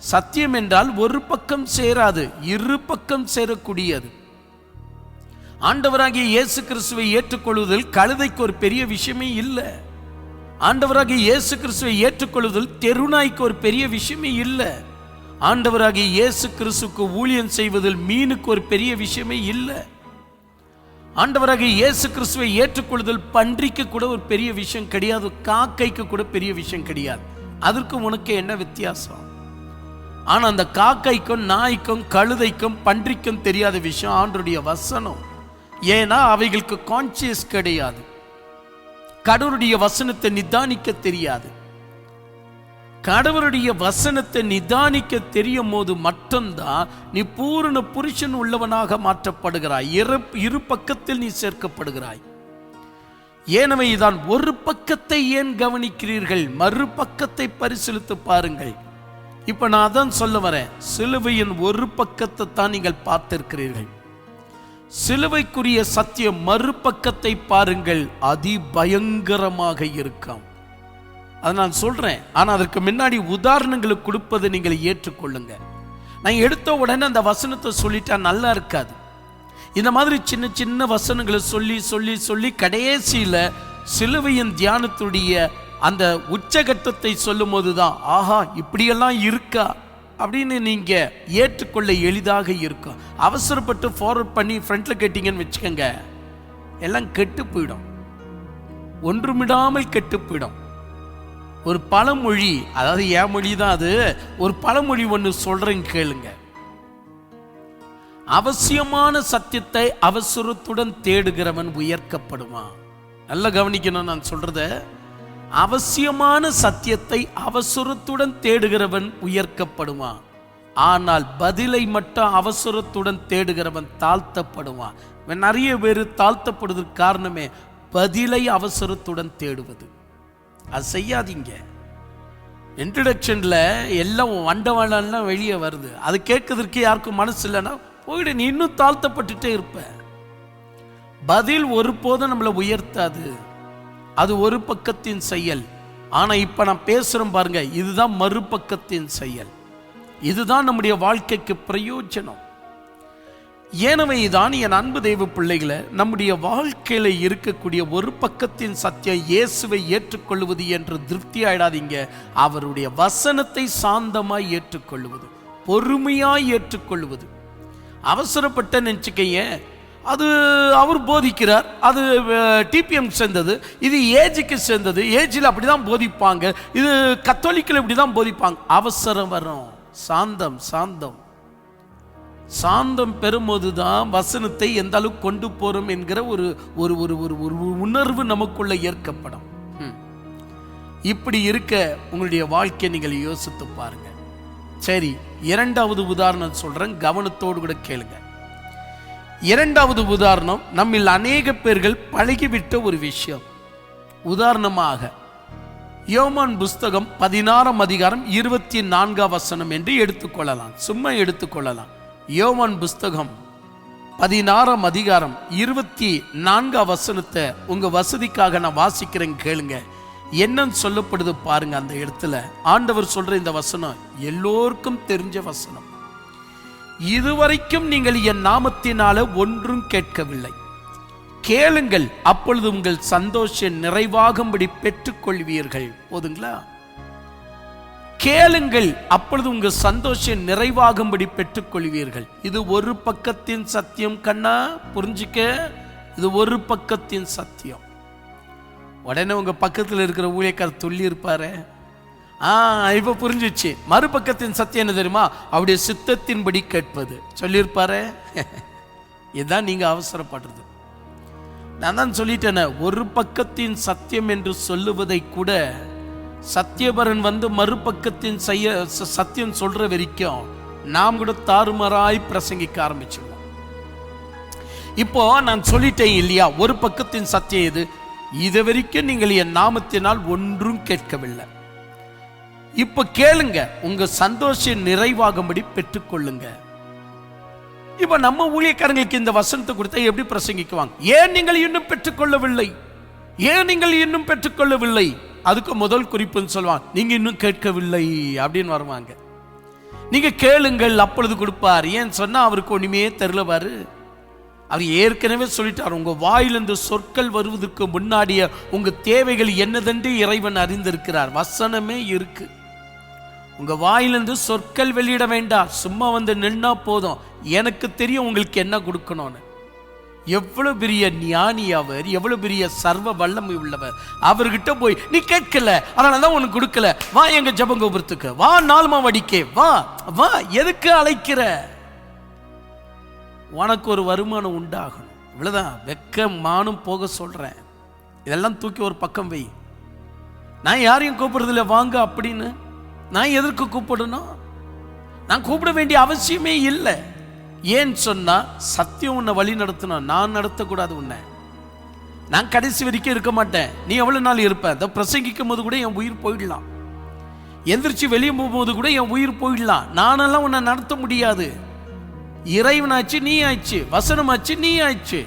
சத்தியம் என்றால் ஒரு பக்கம் சேராது, இரு பக்கம் சேரக்கூடியது. ஆண்டவராகிய இயேசு கிறிஸ்துவை ஏற்றுக்கொள்வதில் கழுதைக்கு ஒரு பெரிய விஷயமே இல்லை. ஆண்டவராகிய இயேசு கிறிஸ்துவை ஏற்றுக்கொள்வதில் தெருநாய்க்கு ஒரு பெரிய விஷயமே இல்லை. ஆண்டவராகிய இயேசு கிறிஸ்துக்கு ஊழியம் செய்வதில் மீனுக்கு ஒரு பெரிய விஷயமே இல்லை. ஆண்டவராகிய இயேசு கிறிஸ்துவை ஏற்றுக்கொள்வதில் பன்றிக்கு கூட ஒரு பெரிய விஷயம் கிடையாது, காக்கைக்கு கூட பெரிய விஷயம் கிடையாது. அதற்கு உனக்கு என்ன வித்தியாசம்? ஆனா அந்த காக்கைக்கும் நாய்க்கும் கழுதைக்கும் பன்றிக்கும் தெரியாத விஷயம் ஆண்டவருடைய வசனம். ஏன்னா அவைகளுக்கு கான்சியஸ் கிடையாது. கடவுளுடைய வசனத்தை நிதானிக்க தெரியாது. கடவுளுடைய வசனத்தை நிதானிக்க தெரியும் போது மட்டும்தான் நீ பூரண புருஷன் உள்ளவனாக மாற்றப்படுகிறாய். இரு பக்கத்தில் நீ சேர்க்கப்படுகிறாய். எனவே தான் ஒரு பக்கத்தை ஏன் கவனிக்கிறீர்கள்? மறுபக்கத்தை பரிசீலித்து பாருங்கள். இப்ப நான் அதான் சொல்ல வரேன். சிலுவையின் ஒரு பக்கத்தை தான் நீங்கள் பார்த்திருக்கிறீர்கள். சிலுவைக்குரிய சத்தியம் மறுபக்கத்தை பாருங்கள், அதிபயங்கரமாக இருக்கும். அதை நான் சொல்றேன். ஆனா அதற்கு முன்னாடி உதாரணங்களுக்கு கொடுப்பதை நீங்கள் ஏற்றுக்கொள்ளுங்க. நான் எடுத்த உடனே அந்த வசனத்தை சொல்லிட்டா நல்லா இருக்காது. இந்த மாதிரி சின்ன சின்ன வசனங்களை சொல்லி சொல்லி சொல்லி கடைசியில சிலுவையின் தியானத்துடைய அந்த உச்சகட்டத்தை சொல்லும் போதுதான் ஆஹா இப்படியெல்லாம் இருக்கா அப்படின்னு நீங்க ஏற்றுக்கொள்ள எளிதாக இருக்கும். அவசரப்பட்டு ஃபார்வர்ட் பண்ணி ஃப்ரண்ட்ல கேட்டீங்கன்னு வச்சுக்கோங்க, எல்லாம் கெட்டு போயிடும், ஒன்றுமிடாமல் கெட்டு போயிடும். ஒரு பழமொழி, அதாவது என் மொழி தான் அது, ஒரு பழமொழி ஒன்று சொல்றேன் கேளுங்க. அவசியமான சத்தியத்தை அவசரத்துடன் தேடுகிறவன் உயர்க்கப்படுவான். நல்லா கவனிக்கணும் நான் சொல்றத. அவசியமான சத்தியத்தை அவசரத்துடன் தேடுகிறவன் உயர்க்கப்படுவான். ஆனால் பதிலை மட்டும் அவசரத்துடன் தேடுகிறவன் தாழ்த்தப்படுவான். நிறைய பேர் தாழ்த்தப்படுவதற்கு காரணமே பதிலை அவசரத்துடன் தேடுவது. அது செய்யாதீங்க. இன்ட்ரடக்ஷன்ல எல்லாம் வண்டவாளெல்லாம் வெளியே வருது, அது கேட்கறதுக்கு யாருக்கும் மனசு இல்லைன்னா போயிடு, நீ இன்னும் தாழ்த்தப்பட்டுட்டே இருப்ப. பதில் ஒருபோதும் நம்மளை உயர்த்தாது. அது ஒரு பக்கத்தின் செயல். ஆனா இப்ப நான் பேசுறேன் பாருங்க, இதுதான் மறுபக்கத்தின் செயல். இதுதான் நம்முடைய வாழ்க்கைக்கு பிரயோஜனம். எனவே தான் என் அன்பு தெய்வ பிள்ளைகளை, நம்முடைய வாழ்க்கையில இருக்கக்கூடிய ஒரு பக்கத்தின் சத்தியம் இயேசுவை ஏற்றுக்கொள்வது என்று திருப்தி ஆயிடாதீங்க. அவருடைய வசனத்தை சாந்தமாய் ஏற்றுக்கொள்வது, பொறுமையாய் ஏற்றுக்கொள்வது. அவசரப்பட்ட நினைச்சுக்கைய, அது அவர் போதிக்கிறார், அது டிபிஎம் சேர்ந்தது, இது ஏஜுக்கு சேர்ந்தது, ஏஜில் அப்படிதான் போதிப்பாங்க, இது கத்தோலிக்கில் இப்படிதான் போதிப்பாங்க. அவசரம் வரும். சாந்தம் சாந்தம் சாந்தம் பெறும்போதுதான் வசனத்தை எந்த அளவுக்கு கொண்டு போறோம் என்கிற ஒரு ஒரு ஒரு ஒரு உணர்வு நமக்குள்ள ஏற்கப்படும். இப்படி இருக்க உங்களுடைய வாழ்க்கையை நீங்கள் யோசித்து பாருங்க. சரி, இரண்டாவது உதாரணம் சொல்றேன், கவனத்தோடு கூட கேளுங்க. இரண்டாவது உதாரணம் நம்மில் அநேக பேர்கள் பழகிவிட்ட ஒரு விஷயம். உதாரணமாக யோவான் புஸ்தகம் 16 அதிகாரம் 24 வசனம் என்று எடுத்துக்கொள்ளலாம். சும்மா எடுத்துக்கொள்ளலாம். யோவான் புஸ்தகம் 16ஆம் அதிகாரம் 24 வசனத்தை உங்க வசதிக்காக நான் வாசிக்கிறேன், கேளுங்க. என்னன்னு சொல்லப்படுது பாருங்க. அந்த இடத்துல ஆண்டவர் சொல்ற இந்த வசனம் எல்லோருக்கும் தெரிஞ்ச வசனம். இதுவரைக்கும் நீங்கள் என் நாமத்தினால ஒன்றும் கேட்கவில்லை, கேளுங்கள், அப்பொழுது உங்கள் சந்தோஷம் நிறைவாகும்படி பெற்றுக்கொள்வீர்கள். போதுங்களா? கேளுங்கள், அப்பொழுது உங்கள் சந்தோஷம் நிறைவாகும்படி பெற்றுக்கொள்வீர்கள். இது ஒரு பக்கத்தின் சத்தியம் கண்ணா, புரிஞ்சுக்க. இது ஒரு பக்கத்தின் சத்தியம். உடனே உங்க பக்கத்தில் இருக்கிற ஊழியக்காரர் சொல்லி இருப்பாரு, இப்ப புரிஞ்சிச்சு. மறுபக்கத்தின் சத்தியம் என்ன தெரியுமா? அவருடைய சித்தத்தின்படி கேட்பது சொல்லியிருப்பாரு. இதுதான் நீங்க அவசரப்படுறது. நான் தான் சொல்லிட்டேன, ஒரு பக்கத்தின் சத்தியம் என்று சொல்லுவதை கூட சத்தியபரன் மறுபக்கத்தின் சத்தியம் சொல்ற வரைக்கும் நாம் கூட தாறுமாறாய் பிரசங்கிக்க ஆரம்பிச்சிடுவோம். இப்போ நான் சொல்லிட்டேன் இல்லையா, ஒரு பக்கத்தின் சத்தியம் இது. இது வரைக்கும் நீங்கள் என் நாமத்தினால் ஒன்றும் கேட்கவில்லை, இப்ப கேளுங்க, உங்க சந்தோஷம் நிறைவாகும்படி பெற்றுக்கொள்ளுங்க. இப்ப நம்ம ஊழியக்காரங்களுக்கு இந்த வசனத்தை கொடுத்தா எப்படி பிரசங்கிக்குவாங்க? ஏன் நீங்கள் இன்னும் பெற்றுக்கொள்ளவில்லை, ஏன் நீங்கள் இன்னும் பெற்றுக்கொள்ளவில்லை? அதுக்கு முதல் குறிப்புன்னு சொல்லுவாங்க, நீங்க இன்னும் கேட்கவில்லை அப்படின்னு வருவாங்க. நீங்க கேளுங்கள், அப்பொழுது கொடுப்பார். ஏன் சொன்னா அவருக்கு ஒண்ணுமே தெரியலவாரு. அவர் ஏற்கனவே சொல்லிட்டார், உங்க வாயிலிருந்து சொற்கள் வருவதற்கு முன்னாடியே உங்க தேவைகள் என்னதென்று இறைவன் அறிந்திருக்கிறார். வசனமே இருக்கு. உங்க வாயிலிருந்து சொற்கள் வெளியிட வேண்டாம், சும்மா நின்னா போதும், எனக்கு தெரியும் உங்களுக்கு என்ன கொடுக்கணும்னு. எவ்வளவு பெரிய ஞானி அவர், எவ்வளவு பெரிய சர்வ வல்லமை உள்ளவர். அவர்கிட்ட போய் நீ கேட்கல, அதனாலதான் உனக்கு கொடுக்கல, வா எங்க ஜெப கோபுரத்துக்கு வா, நாலுமா வடிக்கே வா வா, எதுக்கு அழைக்கிற? உனக்கு ஒரு வருமானம் உண்டாகணும், இவ்வளவுதான். வெக்க மானும் போக சொல்றேன். இதெல்லாம் தூக்கி ஒரு பக்கம் வை. நான் யாரையும் கூப்பிடுறதில்ல வாங்க அப்படின்னு. நான் எதற்கு கூப்பிடணும்? நான் கூப்பிட வேண்டிய அவசியமே இல்லை. ஏன் சொன்னா சத்தியம் உன்னை வழி நடத்தணும், நான் நடத்தக்கூடாது உன்னை. நான் கடைசி வரைக்கும் இருக்க மாட்டேன். நீ எவ்வளவு நாள் இருப்ப? அதை பிரசங்கிக்கும் போது கூட என் உயிர் போயிடலாம், எந்திரிச்சு வெளியே போகும்போது கூட என் உயிர் போயிடலாம். நானெல்லாம் உன்னை நடத்த முடியாது. இறைவனாச்சு நீ ஆயிடுச்சு, வசனமாச்சு நீ ஆயிடுச்சு.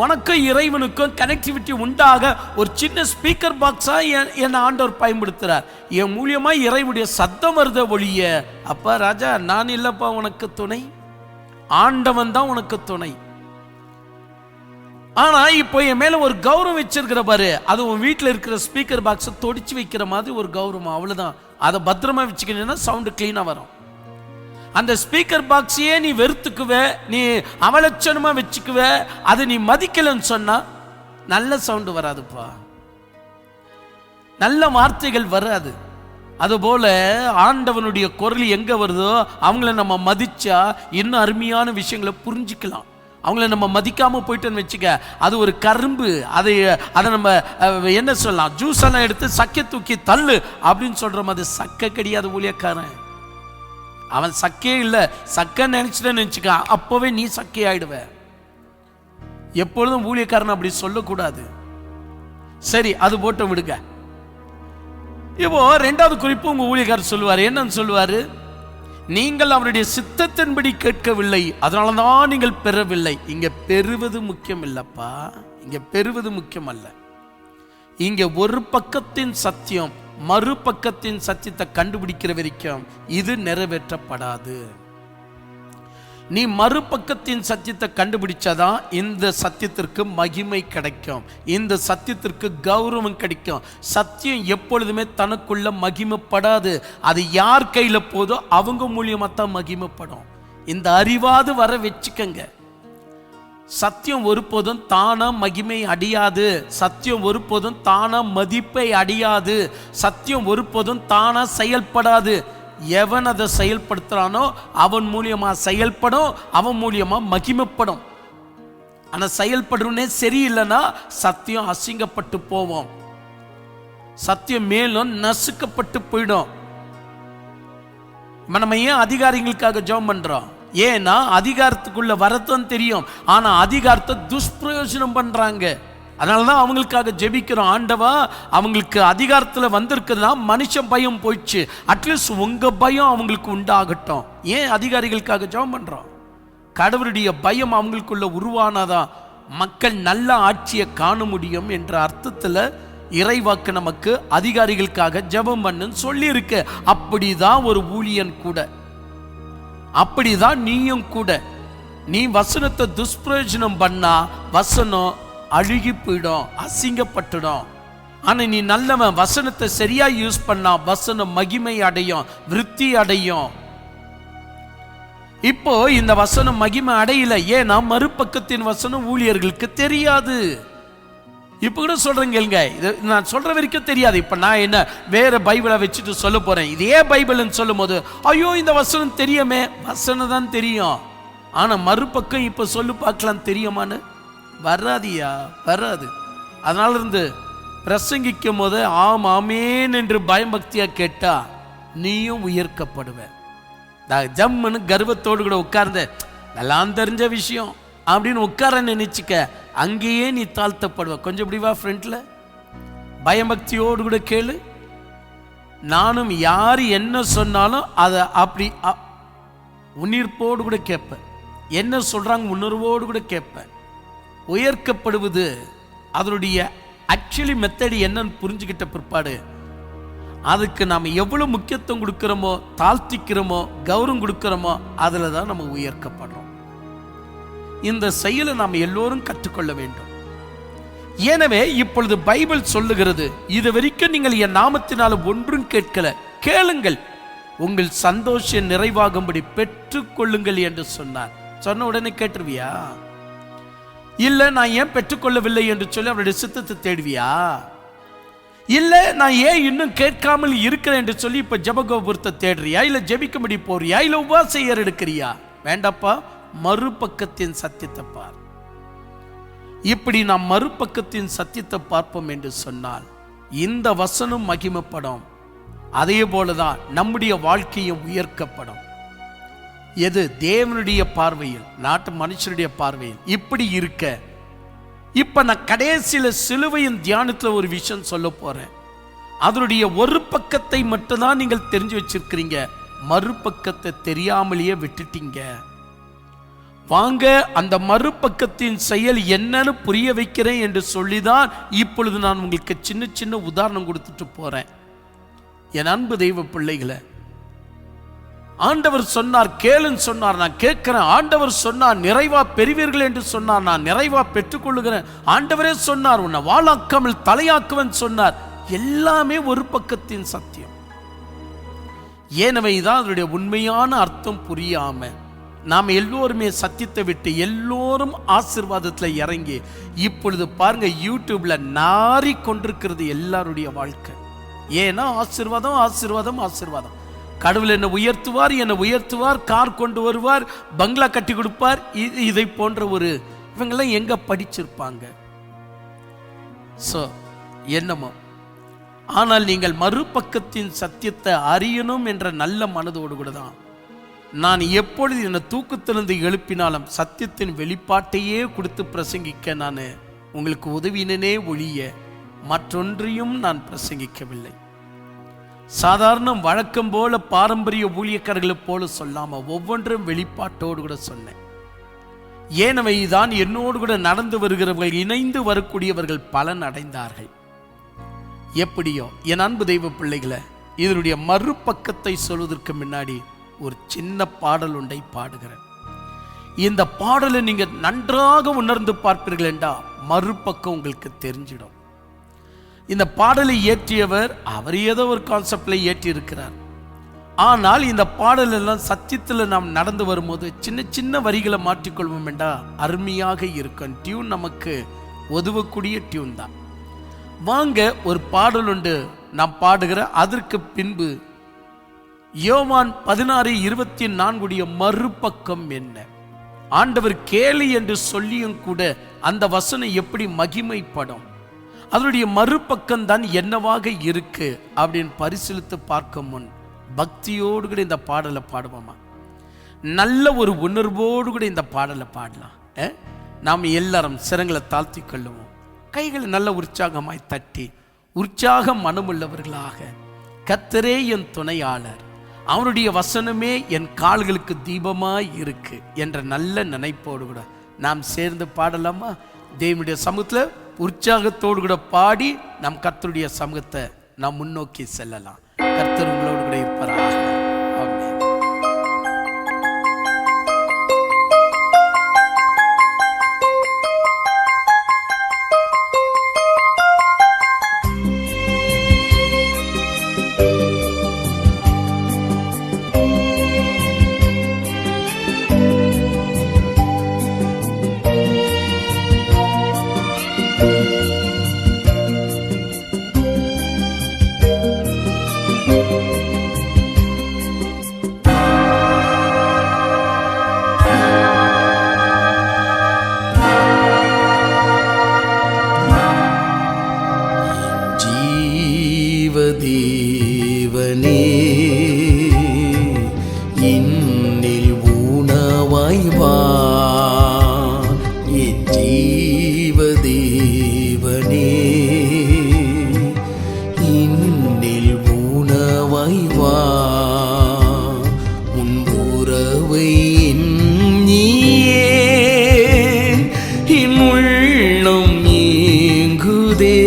உனக்கும் இறைவனுக்கும் கனெக்டிவிட்டி உண்டாக ஒரு சின்ன ஸ்பீக்கர் பாக்ஸா என் ஆண்டவர் பயன்படுத்துறார். என் மூலியமா இறைவனுடைய சத்தம் வருத ஒழிய, அப்பா ராஜா நான் இல்லப்பா உனக்கு துணை, ஆண்டவன் தான் உனக்கு துணை. ஆனா இப்போ என் மேல ஒரு கௌரவம் வச்சிருக்கிற பாரு, அது உன் வீட்டில் இருக்கிற ஸ்பீக்கர் பாக்ஸை தொடிச்சு வைக்கிற மாதிரி ஒரு கௌரவம், அவ்வளவுதான். அதை பத்திரமா வச்சுக்கிட்டீங்கன்னா சவுண்டு கிளீனா வரும். அந்த ஸ்பீக்கர் பாக்ஸையே நீ வெறுத்துக்குவ, நீ அவலட்சணமா வச்சுக்குவ, அதை நீ மதிக்கலன்னு சொன்னா நல்ல சவுண்டு வராதுப்பா, நல்ல வார்த்தைகள் வராது. அதுபோல ஆண்டவனுடைய குரல் எங்க வருதோ அவங்கள நம்ம மதிச்சா இன்னும் அருமையான விஷயங்களை புரிஞ்சுக்கலாம். அவங்கள நம்ம மதிக்காம போயிட்டோன்னு வச்சுக்க, அது ஒரு கரும்பு. அதை நம்ம என்ன சொல்லலாம், ஜூஸ் எல்லாம் எடுத்து சக்கை தூக்கி தள்ளு அப்படின்னு சொல்ற மாதிரி. சக்கை கிடையாது ஊழியக்காரன், அவன் சக்கே இல்லை. சக்கை நினைச்சுட்டேன்னு நினைச்சுக்க, அப்பவே நீ சக்கை ஆயிடுவ. எப்பொழுதும் ஊழியக்காரன் அப்படி சொல்லக்கூடாது. சரி, அது போட்டு விடுங்க. இப்போ ரெண்டாவது குறிப்பு உங்க ஊழியக்காரர் சொல்லுவாரு. என்னன்னு சொல்லுவாரு? நீங்கள் அவருடைய சித்தத்தின்படி கேட்கவில்லை, அதனாலதான் நீங்கள் பெறவில்லை. இங்க பெறுவது முக்கியம் இல்லப்பா, இங்க பெறுவது முக்கியம் அல்ல. இங்க ஒரு பக்கத்தின் சத்தியம் மறுபக்கத்தின் சத்தியத்தை கண்டுபிடிக்கிற வரைக்கும் இது நிறைவேற்றப்படாது. நீ மறுபக்கத்தின் சத்தியத்தை கண்டுபிடிச்சாதான் இந்த சத்தியத்திற்கு மகிமை கிடைக்கும், இந்த சத்தியத்திற்கு கௌரவம் கிடைக்கும். சத்தியம் எப்பொழுதுமே தனக்குள்ள மகிமைப்படாது. அது யார் கையில போதோ அவங்க மூலியமா தான் மகிமைப்படும். இந்த அறிவாது வர வச்சுக்கங்க. சத்தியம் ஒருபோதும் தானா மகிமை அடையாது, சத்தியம் ஒருபோதும் தானா மதிப்பை அடையாது, சத்தியம் ஒருபோதும் தானா செயல்படாது. எவன் அதை செயல்படுத்துறானோ அவன் மூலியமா செயல்படும், அவன் மூலியமா மகிமைப்படும். ஆனா செயல்படுறனே சரியில்லைன்னா சத்தியம் அசிங்கப்பட்டு போவோம், சத்தியம் மேலும் நசுக்கப்பட்டு போயிடும். நம்ம ஏன் அதிகாரிகளுக்காக ஜெபம் பண்றோம்? ஏன்னா அதிகாரத்துக்குள்ள வரத்தான் தெரியும், ஆனா அதிகாரத்தை துஷ்பிரயோஜனம் பண்றாங்க. அதனாலதான் அவங்களுக்காக ஜெபிக்கிறோம். ஆண்டவா, அவங்களுக்கு அதிகாரத்துல வந்திருக்குதுன்னா மனுஷன் பயம் போயிடுச்சு, அட்லீஸ்ட் உங்க பயம் அவங்களுக்கு உண்டாகட்டும். ஏன் அதிகாரிகளுக்காக ஜெபம் பண்றோம்? கடவுளுடைய பயம் அவங்களுக்குள்ள உருவானாதான் மக்கள் நல்ல ஆட்சியை காண முடியும் என்ற அர்த்தத்தில் இறைவாக்கு நமக்கு அதிகாரிகளுக்காக ஜெபம் பண்ணுன்னு சொல்லி இருக்கு. அப்படிதான் ஒரு ஊழியன் கூட, அப்படிதான் நீயும் கூட. நீ வசனத்தை துஷ்பிரயோஜனம் பண்ணா வசனம் அழுகி போயிடும், அசிங்கப்பட்டுடும். ஆனா நீ நல்லவன், வசனத்தை சரியா யூஸ் பண்ணா வசனம் மகிமை அடையும், விருத்தி அடையும். இப்போ இந்த வசனம் மகிமை அடையல, ஏன்னா மறுபக்கத்தின் வசனம் ஊழியர்களுக்கு தெரியாது. இப்ப கூட சொல்றேங்க, இது நான் சொல்ற வரைக்கும் தெரியாது. இப்ப நான் என்ன வேற பைபிளை வச்சுட்டு சொல்ல போறேன், இதே பைபிள்னு சொல்லும் போது ஐயோ இந்த வசனம் தெரியுமே, வசனம் தான் தெரியும், ஆனா மறுபக்கம் இப்ப சொல்லு பார்க்கலாம் தெரியுமான்னு வராதியா, வராது. அதனால இருந்து பிரசங்கிக்கும் போது ஆம் ஆமேன் என்று பயபக்தியா கேட்டா நீயும் உயர்க்கப்படுவ. ஜம்முன்னு கர்வத்தோடு கூட உட்கார்ந்த எல்லாம் தெரிஞ்ச விஷயம் அப்படின்னு உட்கார நினைச்சுக்க, அங்கேயே நீ தாழ்த்தப்படுவ. கொஞ்சம் இப்படி வா ஃப்ரெண்ட்ல, பயபக்தியோடு கூட கேளு. நானும் யார் என்ன சொன்னாலும் அதை அப்படி உணர்ப்போடு கூட கேட்பேன், என்ன சொல்றாங்க உணர்வோடு கூட கேட்பேன். உயர்க்கப்படுவது அதனுடைய ஆக்சுவலி மெத்தட் என்னன்னு புரிஞ்சுக்கிட்ட பிற்பாடு அதுக்கு நாம் எவ்வளவு முக்கியத்துவம் கொடுக்கிறோமோ, தாழ்த்திக்கிறோமோ, கௌரவம் கொடுக்கிறோமோ, அதில் தான் நம்ம உயர்க்கப்படுறோம். இந்த செயலை நாம் எல்லோரும் கற்றுக்கொள்ள வேண்டும். எனவே இப்பொழுது பைபிள் சொல்லுகிறது, இது வரைக்கும் நீங்கள் என் நாமத்தினால ஒன்றும் கேட்கல, கேளுங்கள் உங்கள் சந்தோஷம் நிறைவாகும்படி பெற்றுக்கொள்ளுங்கள் என்று சொன்னார். சொன்ன உடனே கேட்டுருவியா? இல்ல நான் ஏன் பெற்றுக்கொள்ளவில்லை என்று சொல்லி அவருடைய சித்தத்தை தேடுவியா? இல்ல நான் ஏன் இன்னும் கேட்காமல் இருக்கிறேன் என்று சொல்லி இப்ப ஜெபகோபுரத்தை தேடுறியா? இல்ல ஜெபிக்கும்படி போறியா? இல்ல உபவாசம் எடுக்கிறியா? வேண்டாப்பா, மறுபக்கத்தின் சத்தியத்தை பார். இப்படி நாம் மறுபக்கத்தின் சத்தியத்தை பார்ப்போம் என்று சொன்னால் இந்த வசனம் மகிமைப்படும். அதே போலதான் நம்முடைய வாழ்க்கையும் உயர்க்கப்படும். எது தேவனுடைய பார்வையில், நாட்டு மனுஷனுடைய பார்வையில். இப்படி இருக்க இப்ப நான் கடைசியில சிலுவையின் தியானத்துல ஒரு விஷயம் சொல்ல போறேன். அதனுடைய ஒரு பக்கத்தை மட்டும்தான் நீங்கள் தெரிஞ்சு வச்சிருக்கிறீங்க, மறுபக்கத்தை தெரியாமலேயே விட்டுட்டீங்க. வாங்க அந்த மறுபக்கத்தின் செயல் என்னன்னு புரிய வைக்கிறேன் என்று சொல்லிதான் இப்பொழுது நான் உங்களுக்கு சின்ன சின்ன உதாரணம் கொடுத்துட்டு போறேன். என் அன்பு தெய்வ பிள்ளைகளை, ஆண்டவர் சொன்னார் கேளுன்னு சொன்னார், நான் கேட்கிறேன். ஆண்டவர் சொன்னார் நிறைவா பெறுவீர்கள் என்று சொன்னார், நான் நிறைவா பெற்றுக்கொள்ளுகிறேன். ஆண்டவரே சொன்னார் உன்னை வாளாக்காமல் தலையாக்குவன் சொன்னார். எல்லாமே ஒரு பக்கத்தின் சத்தியம். ஏனவைதான் அதனுடைய உண்மையான அர்த்தம் புரியாம நாம் எல்லோருமே சத்தியத்தை விட்டு எல்லோரும் ஆசீர்வாதத்துல இறங்கி இப்பொழுது பாருங்க யூடியூப்ல நாரி கொண்டிருக்கிறது எல்லாருடைய வாழ்க்கை. ஏன்னா ஆசீர்வாதம் ஆசீர்வாதம் ஆசீர்வாதம். கடவுள் என்னை உயர்த்துவார், என்னை உயர்த்துவார், கார் கொண்டு வருவார், பங்களா கட்டி கொடுப்பார், இதை போன்ற ஒரு இவங்கெல்லாம் எங்க படிச்சிருப்பாங்க? என்னமோ. ஆனால் நீங்கள் மறுபக்கத்தின் சத்தியத்தை அறியணும் என்ற நல்ல மனதோடு கூட தான் நான் எப்பொழுது என்னை தூக்கத்திலிருந்து எழுப்பினாலும் சத்தியத்தின் வெளிப்பாட்டையே கொடுத்து பிரசங்கிக்க நான் உங்களுக்கு உதவினே ஒழிய மற்றொன்றையும் நான் பிரசங்கிக்கவில்லை. சாதாரண வழக்கம் போல பாரம்பரிய ஊழியக்காரர்களை போல சொல்லாம ஒவ்வொன்றும் வெளிப்பாட்டோடு கூட சொன்னேன். ஏனவைதான் என்னோடு கூட நடந்து வருகிறவர்கள், இணைந்து வரக்கூடியவர்கள் பலன் அடைந்தார்கள். எப்படியோ என் அன்பு தெய்வ பிள்ளைகளை, இதனுடைய மறுபக்கத்தை சொல்வதற்கு முன்னாடி ஒரு சின்ன பாடல் ஒன்றை பாடுகிறேன். இந்த பாடலை நீங்க நன்றாக உணர்ந்து பார்ப்பீர்கள் என்றால் மறுபக்கம் உங்களுக்கு தெரிஞ்சிடும். இந்த பாடலை இயற்றியவர் அவர் ஏதோ ஒரு கான்செப்ட்ல இயற்றி இருக்கிறார். ஆனால் இந்த பாடல் எல்லாம் சத்தியத்தில் நாம் நடந்து வரும்போது சின்ன சின்ன வரிகளை மாற்றிக்கொள்வோம் என்றா அருமையாக இருக்கும். டியூன் நமக்கு உதவக்கூடிய டியூன் தான். வாங்க ஒரு பாடல் உண்டு நாம் பாடுகிற. அதற்கு பின்பு யோவான் 16:24 மறுபக்கம் என்ன? ஆண்டவர் கேளு என்று சொல்லியும் கூட அந்த வசனம் எப்படி மகிமைப்படும், அதனுடைய மறுபக்கம் தான் என்னவாக இருக்கு அப்படின்னு பரிசீலித்து பார்க்க முன் பக்தியோடு கூட இந்த பாடலை பாடுவோமா? நல்ல ஒரு உணர்வோடு கூட இந்த பாடலை பாடலாம். நாம் எல்லாரும் சிரங்களை தாழ்த்தி கொள்ளுவோம், கைகளை நல்ல உற்சாகமாய் தட்டி உற்சாக மனமுள்ளவர்களாக, கர்த்தரே என் துணையாளர், அவருடைய வசனமே என் கால்களுக்கு தீபமாய் இருக்கு என்ற நல்ல நினைப்போடு கூட நாம் சேர்ந்து பாடலாமா? தேவனுடைய சமூகத்தில் உற்சாகத்தோடு கூட பாடி நம் கர்த்தருடைய சமூகத்தை நாம் முன்னோக்கி செல்லலாம். கர்த்தர் உங்களோடு கூட இருப்பாராக. ஆமென். தேவனே என்னில் உணவாய் வா, என் ஜீவ தேவனே என்னில் உணவாய் வா, உன் உறவை எண்ணியே என் உள்ளம் ஏங்குதே,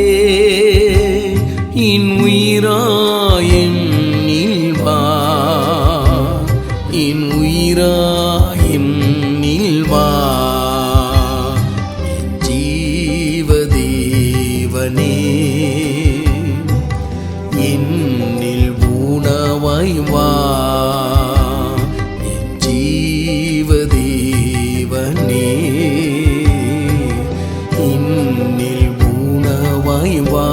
என் உயிராயென்னில் வா, என் உயிராயென்னில் வா, என் ஜீவ தேவனே என்னில் உணவாய் வா, என் ஜீவ தேவனே என்னில் உணவாய் வா.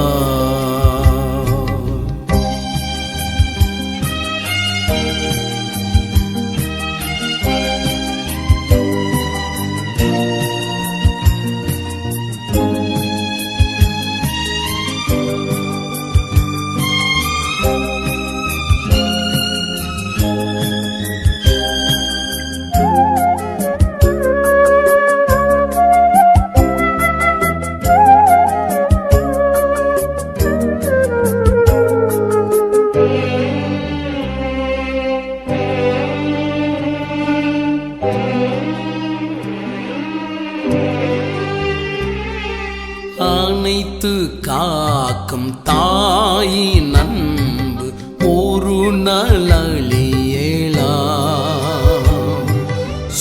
அனைத்து காக்கும் தாயின் அன்பு ஒரு நாள் அழியலாம்,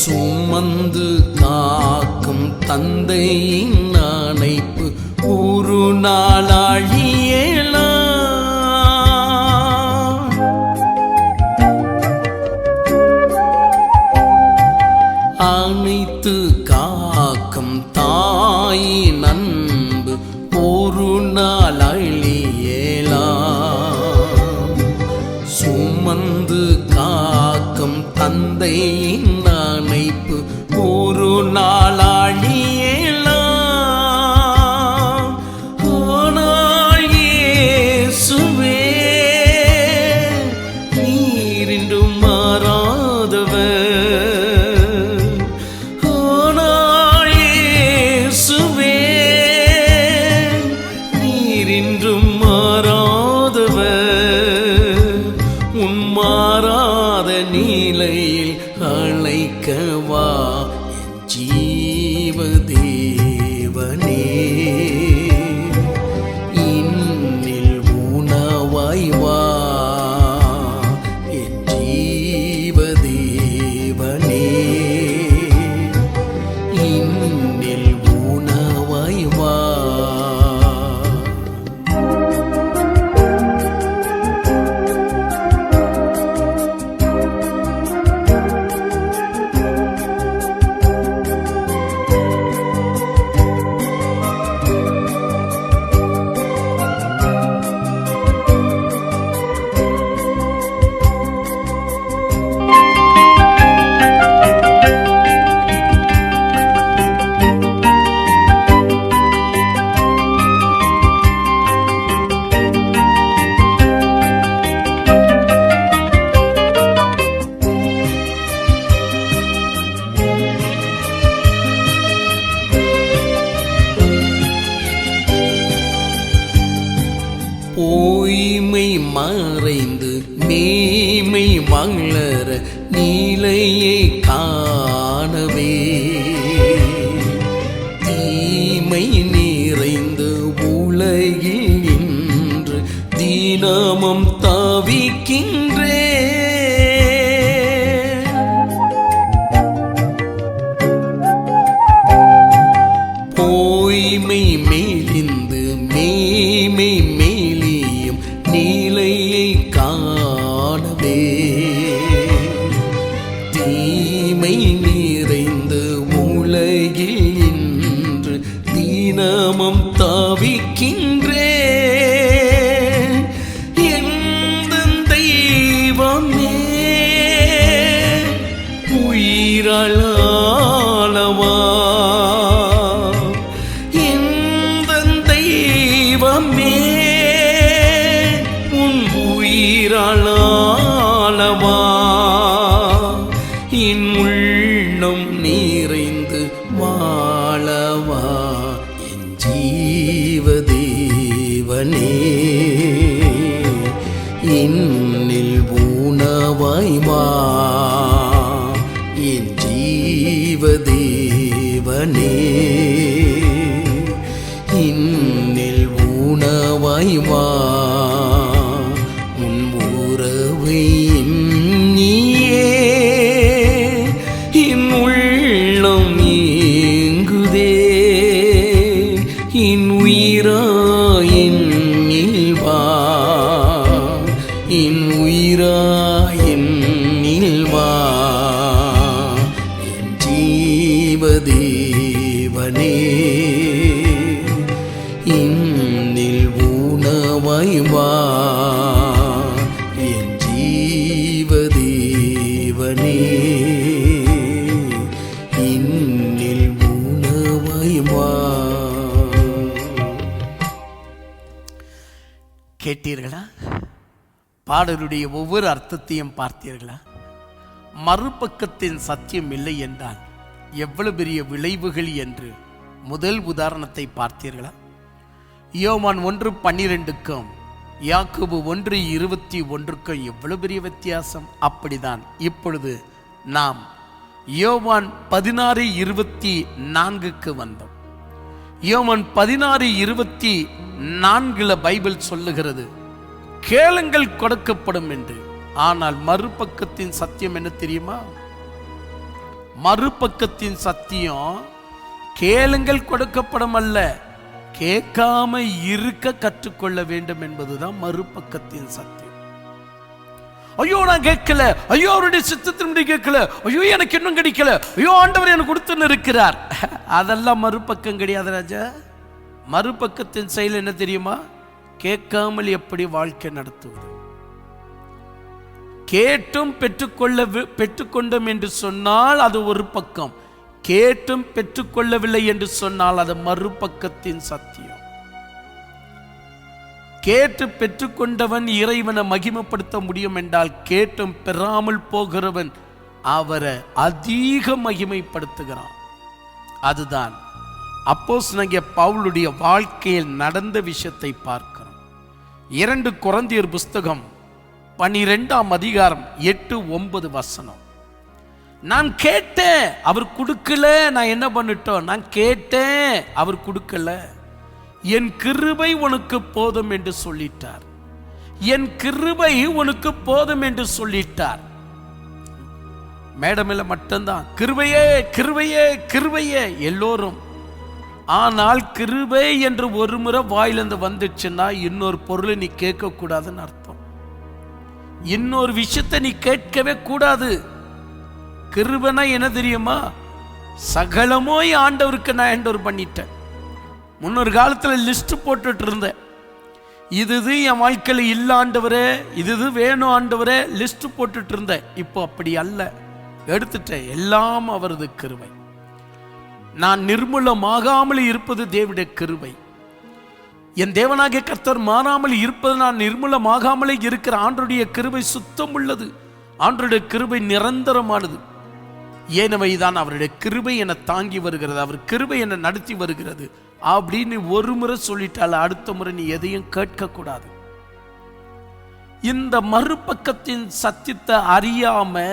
சுமந்து காக்கும் தந்தையின் அணைப்பு ஒரு நாள் அழியலாம். அனைத்து காக்கும் தாயின் அன்பு ஒரு நாள் அழியலாம், சுமந்து காக்கும் தந்தையின் அணைப்பு ஒரு நாள் அழியலாம். ஆனால் இயேசுவே நீர் இன்றும் மாறாதவர், இன்றும் மாறாதவர், உன் மாறாத நிலையில் மறைந்து மேமை மலர நீலையை காணவே தீமை நிறைந்த உலகில் இன்று தினமும் தவிக்கின்றே போய்மை மேலிந்து மேமை மேலியும் நீலையை காணவே தீமை நிறைந்த உலகில் இன்று தினமும் தவிக்கின்றே எந்தன் தெய்வமே உயிராளவா உன் உயிராளவா என் உள்ளம் நிறைந்து வாழவா என் ஜீவதேவனே என்னில் உணவாய் வா என் ஜீவதேவனே இன்னில் உணவாய் வா உன் உறவை நீயே என் உள்ளம் ஏங்குதே என் உயிரா என்னில் வா என் உயிரா என்னில் வா என் ஜீவதேவனே இன்னில் உணவாய் வா என் ஜீவதேவனே இன்னில் உணவாய் வா. கேட்டீர்களா? பாடலுடைய ஒவ்வொரு அர்த்தத்தையும் பார்த்தீர்களா? மறுபக்கத்தின் சத்தியம் இல்லை என்றால் எவ்வளவு பெரிய விளைவுகள் என்று முதல் உதாரணத்தை பார்த்தீர்களா? யோவான் 1:12க்கும் யாக்கோபு 1:21க்கும் எவ்வளவு பெரிய வித்தியாசம். அப்படிதான் இப்பொழுது நாம் யோவான் 16:24க்கு வந்தோம். யோவான் 16:24 பைபிள் சொல்லுகிறது, கேளுங்கள் கொடுக்கப்படும் என்று. ஆனால் மறுபக்கத்தின் சத்தியம் என்ன தெரியுமா? மறுபக்கத்தின் சத்தியம் கேளுங்கள் கொடுக்கப்படும் அல்ல, கேட்காம இருக்க கற்றுக்கொள்ள வேண்டும் என்பதுதான் மறுபக்கத்தின் சத்தியம். ஐயோ நான் கேட்கல, ஐயோ அவருடைய சித்தத்தின்படி கேட்கல, ஐயோ எனக்கு இன்னும் கிடைக்கல, ஐயோ ஆண்டவர் எனக்கு கொடுத்துன்னு இருக்கிறார், அதெல்லாம் மறுபக்கம் கிடையாது ராஜா. மறுபக்கத்தின் செயல் என்ன தெரியுமா? கேட்காமல் எப்படி வாழ்க்கை நடத்துவது. கேட்டும் பெற்றுக்கொண்டோம் என்று சொன்னால் அது ஒரு பக்கம், கேட்டும் பெற்றுக்கொள்ளவில்லை என்று சொன்னால் அது மறுபக்கத்தின் சத்தியம். கேட்டு பெற்றுக்கொண்டவன் இறைவனை மகிமைப்படுத்த முடியும் என்றால், கேட்டும் பெறாமல் போகிறவன் அவரை அதிக மகிமைப்படுத்துகிறான். அதுதான் அப்போஸ்தலனாகிய பவுலுடைய வாழ்க்கையில் நடந்த விஷயத்தை பார்க்கிறோம். 2 கொரிந்தியர் புஸ்தகம் 12ஆம் அதிகாரம் 8-9 வசனம். நான் கேட்டேன் அவர் கொடுக்கல, நான் என்ன பண்ணிட்டோம்? நான் கேட்டேன் அவர் கொடுக்கல, என் கிருபை உனக்கு போதும் என்று சொல்லிட்டார். என் கிருபை உனக்கு போதும் என்று சொல்லிட்டார். மேடமில்ல மட்டும்தான் கிருபையே கிருபையே கிருபையே எல்லோரும். ஆனால் கிருபை என்று ஒரு முறை வாயிலிருந்து வந்துச்சுன்னா இன்னொரு பொருளை நீ கேட்க கூடாதுன்னு அர்த்தம். இன்னொரு விஷயத்தை நீ கேட்கவே கூடாது. கிருபைனா என்ன தெரியுமா? சகலமோ ஆண்டவருக்கு நான் ஹேண்டோவர் பண்ணிட்டேன். முன்னொரு காலத்தில் லிஸ்ட் போட்டுட்டு இருந்தேன், இது என் வாழ்க்கையில் இல்ல ஆண்டவரே, இது வேணும் ஆண்டவரே, லிஸ்ட் போட்டுட்டு இருந்தேன். இப்போ அப்படி அல்ல, எடுத்துட்டேன். எல்லாம் அவரது கிருபை. நான் நிர்மூலமாகாமல் இருப்பது தேவனுடைய கிருபை. என் தேவனாகிய கர்த்தர் மாறாமல் இருப்பது நான் நிர்மூலமாகாமலே இருக்கிற ஆண்டவருடைய கிருபை சுத்தம் உள்ளது. ஆண்டவருடைய கிருபை நிரந்தரமானது. ஏனவைதான் அவருடைய கிருபை என்னை தாங்கி வருகிறது, அவர் கிருபை என்னை நடத்தி வருகிறது அப்படின்னு ஒரு முறை சொல்லிட்டால் அடுத்த முறை நீ எதையும் கேட்க கூடாது. இந்த மறுபக்கத்தின் சத்தியத்தை அறியாம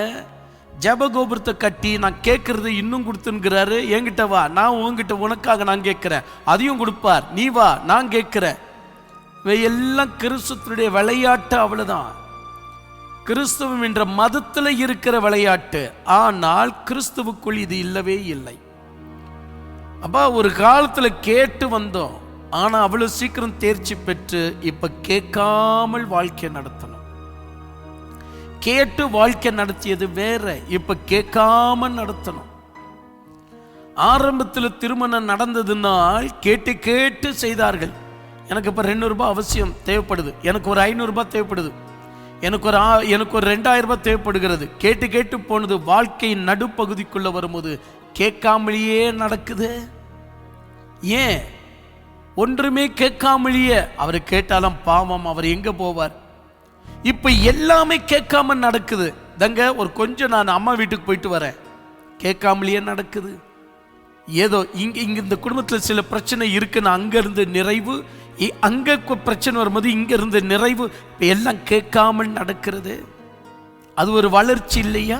ஜெபகோபுரத்தை கட்டி நான் கேட்கறது இன்னும் கொடுத்துங்கிறாரு. என்கிட்ட வா, நான் உன்கிட்ட உனக்காக நான் கேட்கிறேன், அதையும் கொடுப்பார். நீ வா, நான் கேட்கிறேன். எல்லாம் கிறிஸ்துவனுடைய விளையாட்டு, அவ்வளவுதான். கிறிஸ்துவம் என்ற மதத்தில் இருக்கிற விளையாட்டு. ஆனால் கிறிஸ்துவுக்குள் இது இல்லவே இல்லை. அப்பா ஒரு காலத்துல கேட்டு வந்தோம், ஆனா அவ்வளவு சீக்கிரம் தேர்ச்சி பெற்று இப்ப கேட்காமல் வாழ்க்கை நடத்தணும். கேட்டு வாழ்க்கை நடத்தியது வேற, இப்ப கேட்காம நடத்தணும். ஆரம்பத்தில் திருமணம் நடந்ததுனால் கேட்டு கேட்டு செய்தார்கள். எனக்கு இப்ப 200 ரூபாய் அவசியம் தேவைப்படுது, எனக்கு ஒரு 500 ரூபாய் தேவைப்படுது, எனக்கு ஒரு 2000 ரூபாய் தேவைப்படுகிறது. கேட்டு கேட்டு போனது. வாழ்க்கையின் நடுப்பகுதிக்குள்ள வரும்போது கேட்காமலேயே நடக்குது. ஏன்? ஒன்றுமே கேட்காமலேயே. அவரை கேட்டாலும் பாவம், அவர் எங்க போவார்? இப்ப எல்லாமே கேட்காம நடக்குது. தங்க ஒரு கொஞ்சம் நான் அம்மா வீட்டுக்கு போயிட்டு வரேன், கேட்காமலேயே நடக்குது. ஏதோ இங்க இந்த குடும்பத்தில் சில பிரச்சனை இருக்குன்னு அங்க இருந்து நிறைவு, அங்க பிரச்சனை வரும்போது இங்க இருந்து நிறைவு. இப்ப எல்லாம் கேட்காமல் நடக்கிறது. அது ஒரு வளர்ச்சி இல்லையா?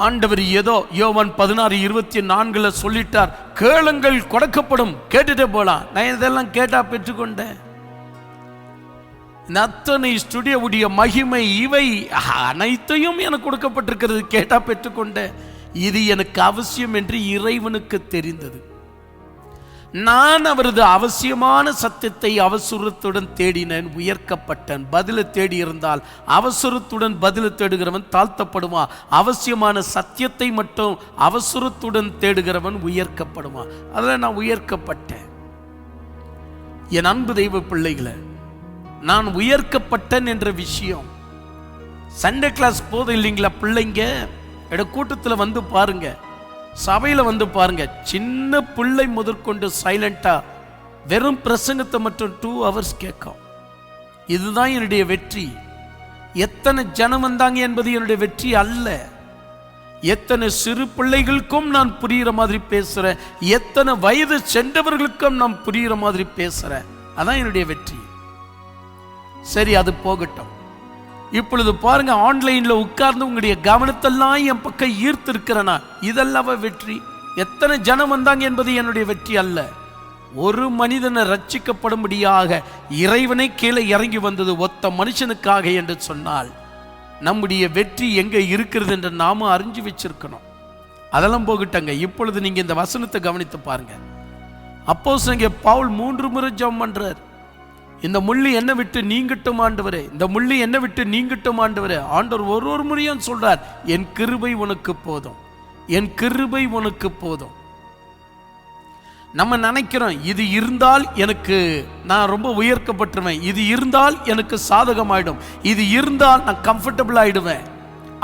ஆண்டவர் ஏதோ யோவான் 16:24 சொல்லிட்டார், கேளுங்கள் கொடுக்கப்படும். கேட்டுட்டே போலாம். நான் இதெல்லாம் கேட்டா பெற்றுக்கொண்டேன். அத்தனை ஸ்டுடியோவுடைய மகிமை இவை அனைத்தையும் எனக்கு கொடுக்கப்பட்டிருக்கிறது, கேட்டா பெற்றுக்கொண்டேன். இது எனக்கு அவசியம் என்று இறைவனுக்கு தெரிந்தது. நான் அவரது அவசியமான சத்தியத்தை அவசரத்துடன் தேடினேன், உயர்க்கப்பட்டேன். பதில தேடி இருந்தால் அவசரத்துடன் பதில தேடுகிறவன் தாழ்த்தப்படுமா? அவசியமான சத்தியத்தை மட்டும் அவசரத்துடன் தேடுகிறவன் உயர்க்கப்படுமா? அதில் நான் உயர்க்கப்பட்டேன். என் அன்பு தெய்வ பிள்ளைகளை, நான் உயர்க்கப்பட்டேன் என்ற விஷயம் சண்டே கிளாஸ் போதும் இல்லைங்களா? பிள்ளைங்க கூட்டத்தில் வந்து பாருங்க, சபையில் வந்து பாருங்க, சின்ன பிள்ளை முதற்கொண்டு சைலண்டா வெறும் பிரசங்கத்தை மட்டும் 2 hours கேட்கும். இதுதான் என்னுடைய வெற்றி. எத்தனை ஜனம் வந்தாங்க என்பது என்னுடைய வெற்றி அல்ல. எத்தனை சிறு பிள்ளைகளுக்கும் நான் புரிகிற மாதிரி பேசுறேன், எத்தனை வயது சென்றவர்களுக்கும் நான் புரிகிற மாதிரி பேசுறேன். அதான் என்னுடைய வெற்றி. சரி, அது போகட்டும். இப்பொழுது பாருங்க, ஆன்லைன்ல உட்கார்ந்து உங்களுடைய கவனத்தெல்லாம் என் பக்கம் ஈர்த்து இருக்கிறனா, இதெல்லாம் வெற்றி. எத்தனை ஜனம் வந்தாங்க என்பது என்னுடைய வெற்றி அல்ல. ஒரு மனிதனை ரட்சிக்கப்படும்படியாக இறைவனை கீழே இறங்கி வந்தது ஒத்த மனுஷனுக்காக என்று சொன்னால் நம்முடைய வெற்றி எங்க இருக்கிறது என்று நாம அறிஞ்சு வச்சிருக்கணும். அதெல்லாம் போகட்டங்க. இப்பொழுது நீங்க இந்த வசனத்தை கவனித்து பாருங்க. அப்போஸ்தலனாகிய பவுல் 3 முறை ஜெபம் பண்றார். இந்த முள்ளு என்ன விட்டு நீங்கட்டும் ஆண்டவரே, இந்த முள்ளு என்ன விட்டு நீங்கட்டும் ஆண்டவரே. ஆண்டவர் ஒரு முறையும் சொல்றார், என் கிருபை உனக்கு போதும், என் கிருபை உனக்கு போதும். நம்ம நினைக்கிறோம் இது இருந்தால் எனக்கு நான் ரொம்ப உயர்க்கப்பட்டுருவேன், இது இருந்தால் எனக்கு சாதகமாயிடும், இது இருந்தால் நான் கம்ஃபர்டபுள் ஆயிடுவேன்.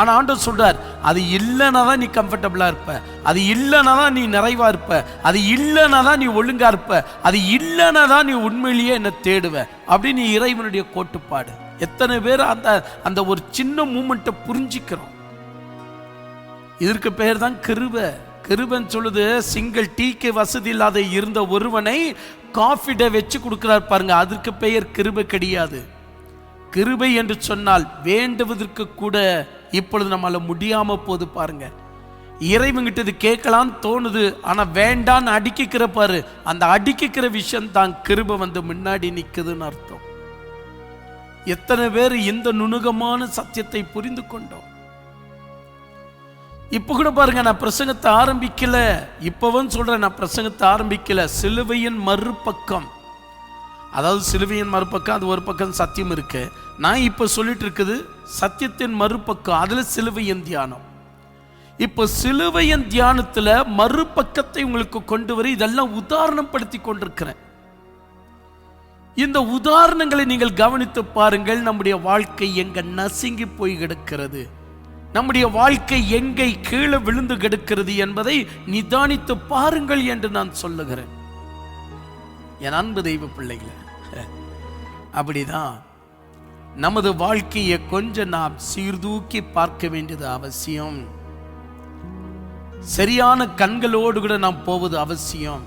ஆனா ஆண்டவர் சொல்றார், அது இல்லைன்னா தான் நீ கம்ஃபர்டபுளா இருப்ப, அது இல்லைன்னா தான் நீ நிறைவா இருப்ப, அது இல்லைன்னா தான் நீ ஒழுங்கா இருப்ப, அது இல்லைன்னா தான் நீ உண்மையிலேயே என்ன தேடுவ அப்படின்னு இறைவனுடைய கோட்பாடு. எத்தனை பேர் அந்த ஒரு சின்ன மூமெண்ட்டை புரிஞ்சிக்கிறோம். இதற்கு பெயர் தான் கிருபை. கிருபைன்னு சொல்லுது, சிங்கிள் டீக்கு வசதி இல்லாத இருந்த ஒருவனை காஃபி டே வச்சு கொடுக்கிறார் பாருங்க, அதற்கு பெயர் கிருபை கிடையாது. கிருபை என்று சொன்னால் வேண்டுவதற்கு கூட இப்பொழுது நம்மளால முடியாம போது பாருங்க. இறைவன்கிட்ட இது கேட்கலாம் தோணுது, ஆனா வேண்டான்னு அடிக்கிற பாரு, அந்த அடிக்கிற விஷயம் தான் கிருபை வந்து முன்னாடி நிக்குதுன்னு அர்த்தம். எத்தனை பேர் இந்த நுணுகமான சத்தியத்தை புரிந்து கொண்டோம். இப்ப கூட பாருங்க, நான் பிரசங்கத்தை ஆரம்பிக்கல, இப்பவும் சொல்றேன், நான் பிரசங்கத்தை ஆரம்பிக்கல. சிலுவையின் மறுபக்கம், அதாவது சிலுவையின் மறுபக்கம், அது ஒரு பக்கம் சத்தியம் இருக்கு. நான் இப்ப சொல்லிட்டு இருக்குது சத்தியத்தின் மறுபக்கம், அதுல சிலுவையின் தியானம். இப்ப சிலுவையின் தியானத்துல மறுபக்கத்தை உங்களுக்கு கொண்டு வர இதெல்லாம் உதாரணம் படுத்தி கொண்டிருக்கிறேன். இந்த உதாரணங்களை நீங்கள் கவனித்து பாருங்கள். நம்முடைய வாழ்க்கை எங்க நசுங்கி போய் கிடக்கிறது, நம்முடைய வாழ்க்கை எங்கே கீழே விழுந்து கிடக்கிறது என்பதை நிதானித்து பாருங்கள் என்று நான் சொல்லுகிறேன். என் அன்பு தெய்வ பிள்ளைகளை, அப்படிதான் நமது வாழ்க்கையை கொஞ்சம் நாம் சீர்தூக்கி பார்க்க வேண்டியது அவசியம். சரியான கண்களோடு கூட நாம் போவது அவசியம்.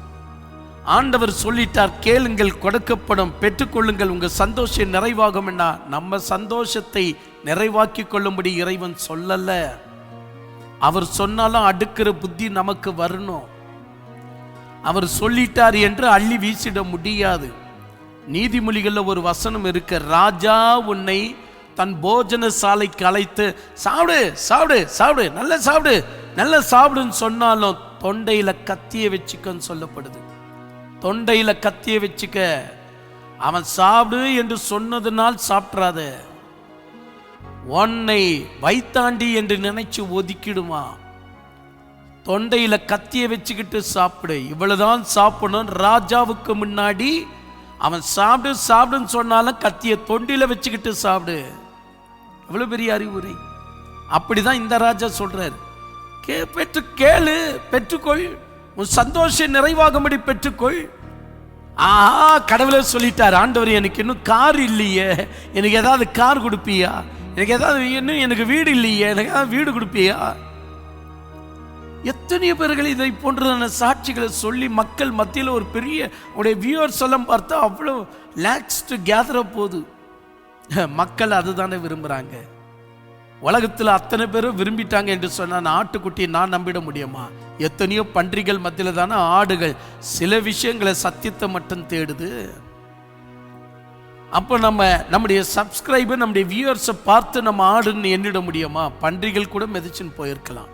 ஆண்டவர் சொல்லிட்டார், கேளுங்கள் கொடுக்கப்படும், பெற்றுக்கொள்ளுங்கள், உங்க சந்தோஷம் நிறைவாகும். நம்ம சந்தோஷத்தை நிறைவாக்கி கொள்ளும்படி இறைவன் சொல்லல. அவர் சொன்னாலும் அடுக்கிற புத்தி நமக்கு வரணும். அவர் சொல்லிட்டார் என்று அள்ளி வீசிட முடியாது. நீதிமொழிகள்ல ஒரு வசனம் இருக்கு, ராஜா உன்னை தன் போஜன சாலைக்கு அழைத்து சாப்பிடு சாப்பிடு சாப்பிடு நல்ல சாப்பிடு நல்ல சாப்பிடுன்னு சொன்னாலும் தொண்டையில கத்திய வச்சுக்கன்னு சொல்லப்படுது. தொண்டையில கத்திய வச்சுக்க. அவன் சாப்பிடு என்று சொன்னதுனால் சாப்பிட்றாத. உன்னை வைத்தாண்டி என்று நினைச்சு ஒதுக்கிடுமா. தொண்டையில கத்திய வச்சுக்கிட்டு சாப்பிடு. இவ்வளவுதான் சாப்பிடணும். ராஜாவுக்கு முன்னாடி அவன் சாப்பிடு சாப்பிடுன்னு சொன்னாலும் கத்திய தொண்டில வச்சுக்கிட்டு சாப்பிடு. எவ்வளவு பெரிய அறிவுரை. அப்படிதான் இந்த ராஜா சொல்றாரு, கேளு, பெற்றுக்கொள், உன் சந்தோஷம் நிறைவாகும்படி பெற்றுக்கொள். கடவுளே சொல்லிட்டார், ஆண்டவர் எனக்கு இன்னும் கார் இல்லையே, எனக்கு ஏதாவது கார் கொடுப்பியா, எனக்கு ஏதாவது இன்னும் எனக்கு வீடு இல்லையே, எனக்கு ஏதாவது வீடு கொடுப்பியா. எத்தனையோ பேர்கள் இதை போன்றதான சாட்சிகளை சொல்லி மக்கள் மத்தியில் ஒரு பெரிய உடைய வியூவர்ஸ் எல்லாம் பார்த்தா அவ்வளோ லேக்ஸ் டு கேதர் போகுது. மக்கள் அதுதானே விரும்புகிறாங்க. உலகத்தில் அத்தனை பேரும் விரும்பிட்டாங்க என்று சொன்னால் ஆட்டுக்குட்டியை நான் நம்பிட முடியுமா? எத்தனையோ பன்றிகள் மத்தியில் தானே ஆடுகள் சில விஷயங்களை சத்தியத்தை மட்டும் தேடுது. அப்போ நம்முடைய சப்ஸ்கிரைபர் நம்முடைய வியூவர்ஸை பார்த்து நம்ம ஆடுன்னு எண்ணிட முடியுமா? பன்றிகள் கூட மிதிச்சுன்னு போயிருக்கலாம்.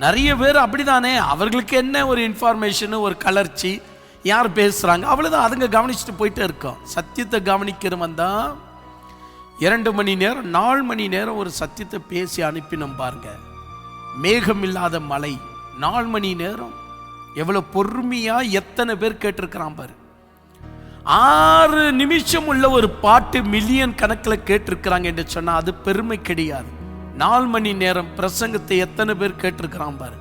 நிறைய பேர் அப்படிதானே. அவர்களுக்கு என்ன ஒரு இன்ஃபார்மேஷனு, ஒரு கலர்ச்சி, யார் பேசுகிறாங்க, அவ்வளோதான், அதுங்க கவனிச்சுட்டு போயிட்டே இருக்கோம். சத்தியத்தை கவனிக்கிறவன் தான் 2 மணி நேரம் 4 மணி நேரம் ஒரு சத்தியத்தை பேசி அனுப்பினோம் பாருங்க. மேகம் இல்லாத மலை 4 மணி நேரம் எவ்வளோ பொறுமையாக எத்தனை பேர் கேட்டிருக்கிறான் பாரு. 6 நிமிஷம் உள்ள ஒரு பாட்டு மில்லியன் கணக்கில் கேட்டிருக்கிறாங்க என்று சொன்னால் அது பெருமை கிடையாது. 4 மணி நேரம் பிரசங்கத்தை எத்தனை பேர் கேட்டிருக்கிறான் பாரு.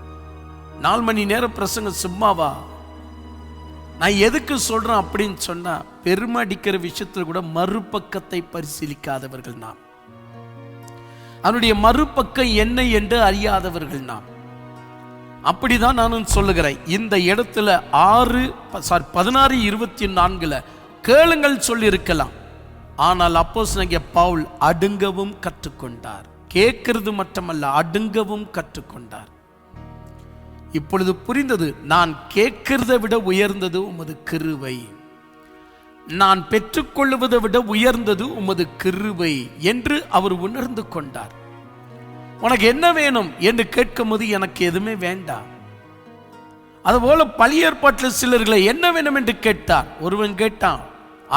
4 மணி நேரம் பிரசங்கம் சும்மாவா? நான் எதுக்கு சொல்றேன் அப்படின்னு சொன்னா, பெருமை அடிக்கிற விஷயத்துல கூட மறுபக்கத்தை பரிசீலிக்காதவர்கள் நாம். அவனுடைய மறுபக்கம் என்ன என்று அறியாதவர்கள் நாம். அப்படிதான் நானும் சொல்லுகிறேன். இந்த இடத்துல 16:24 கேளுங்கள் சொல்லி இருக்கலாம். ஆனால் அப்போஸ்தலனாகிய பவுல் அடுங்கவும் கற்றுக்கொண்டார். கேட்கிறது மட்டுமல்ல, அடுங்கவும் கற்றுக்கொண்டார். இப்பொழுது புரிந்தது, நான் கேட்கிறதை விட உயர்ந்தது உமது கிருபை, நான் பெற்றுக்கொள்வதை விட உயர்ந்தது உமது கிருபை என்று அவர் உணர்ந்து கொண்டார். உனக்கு என்ன வேணும் என்று கேட்கும் போது எனக்கு எதுவுமே வேண்டாம். அதுபோல பழைய ஏற்பாட்டில் சிலர்களை என்ன வேணும் என்று கேட்டார். ஒருவன் கேட்டான்,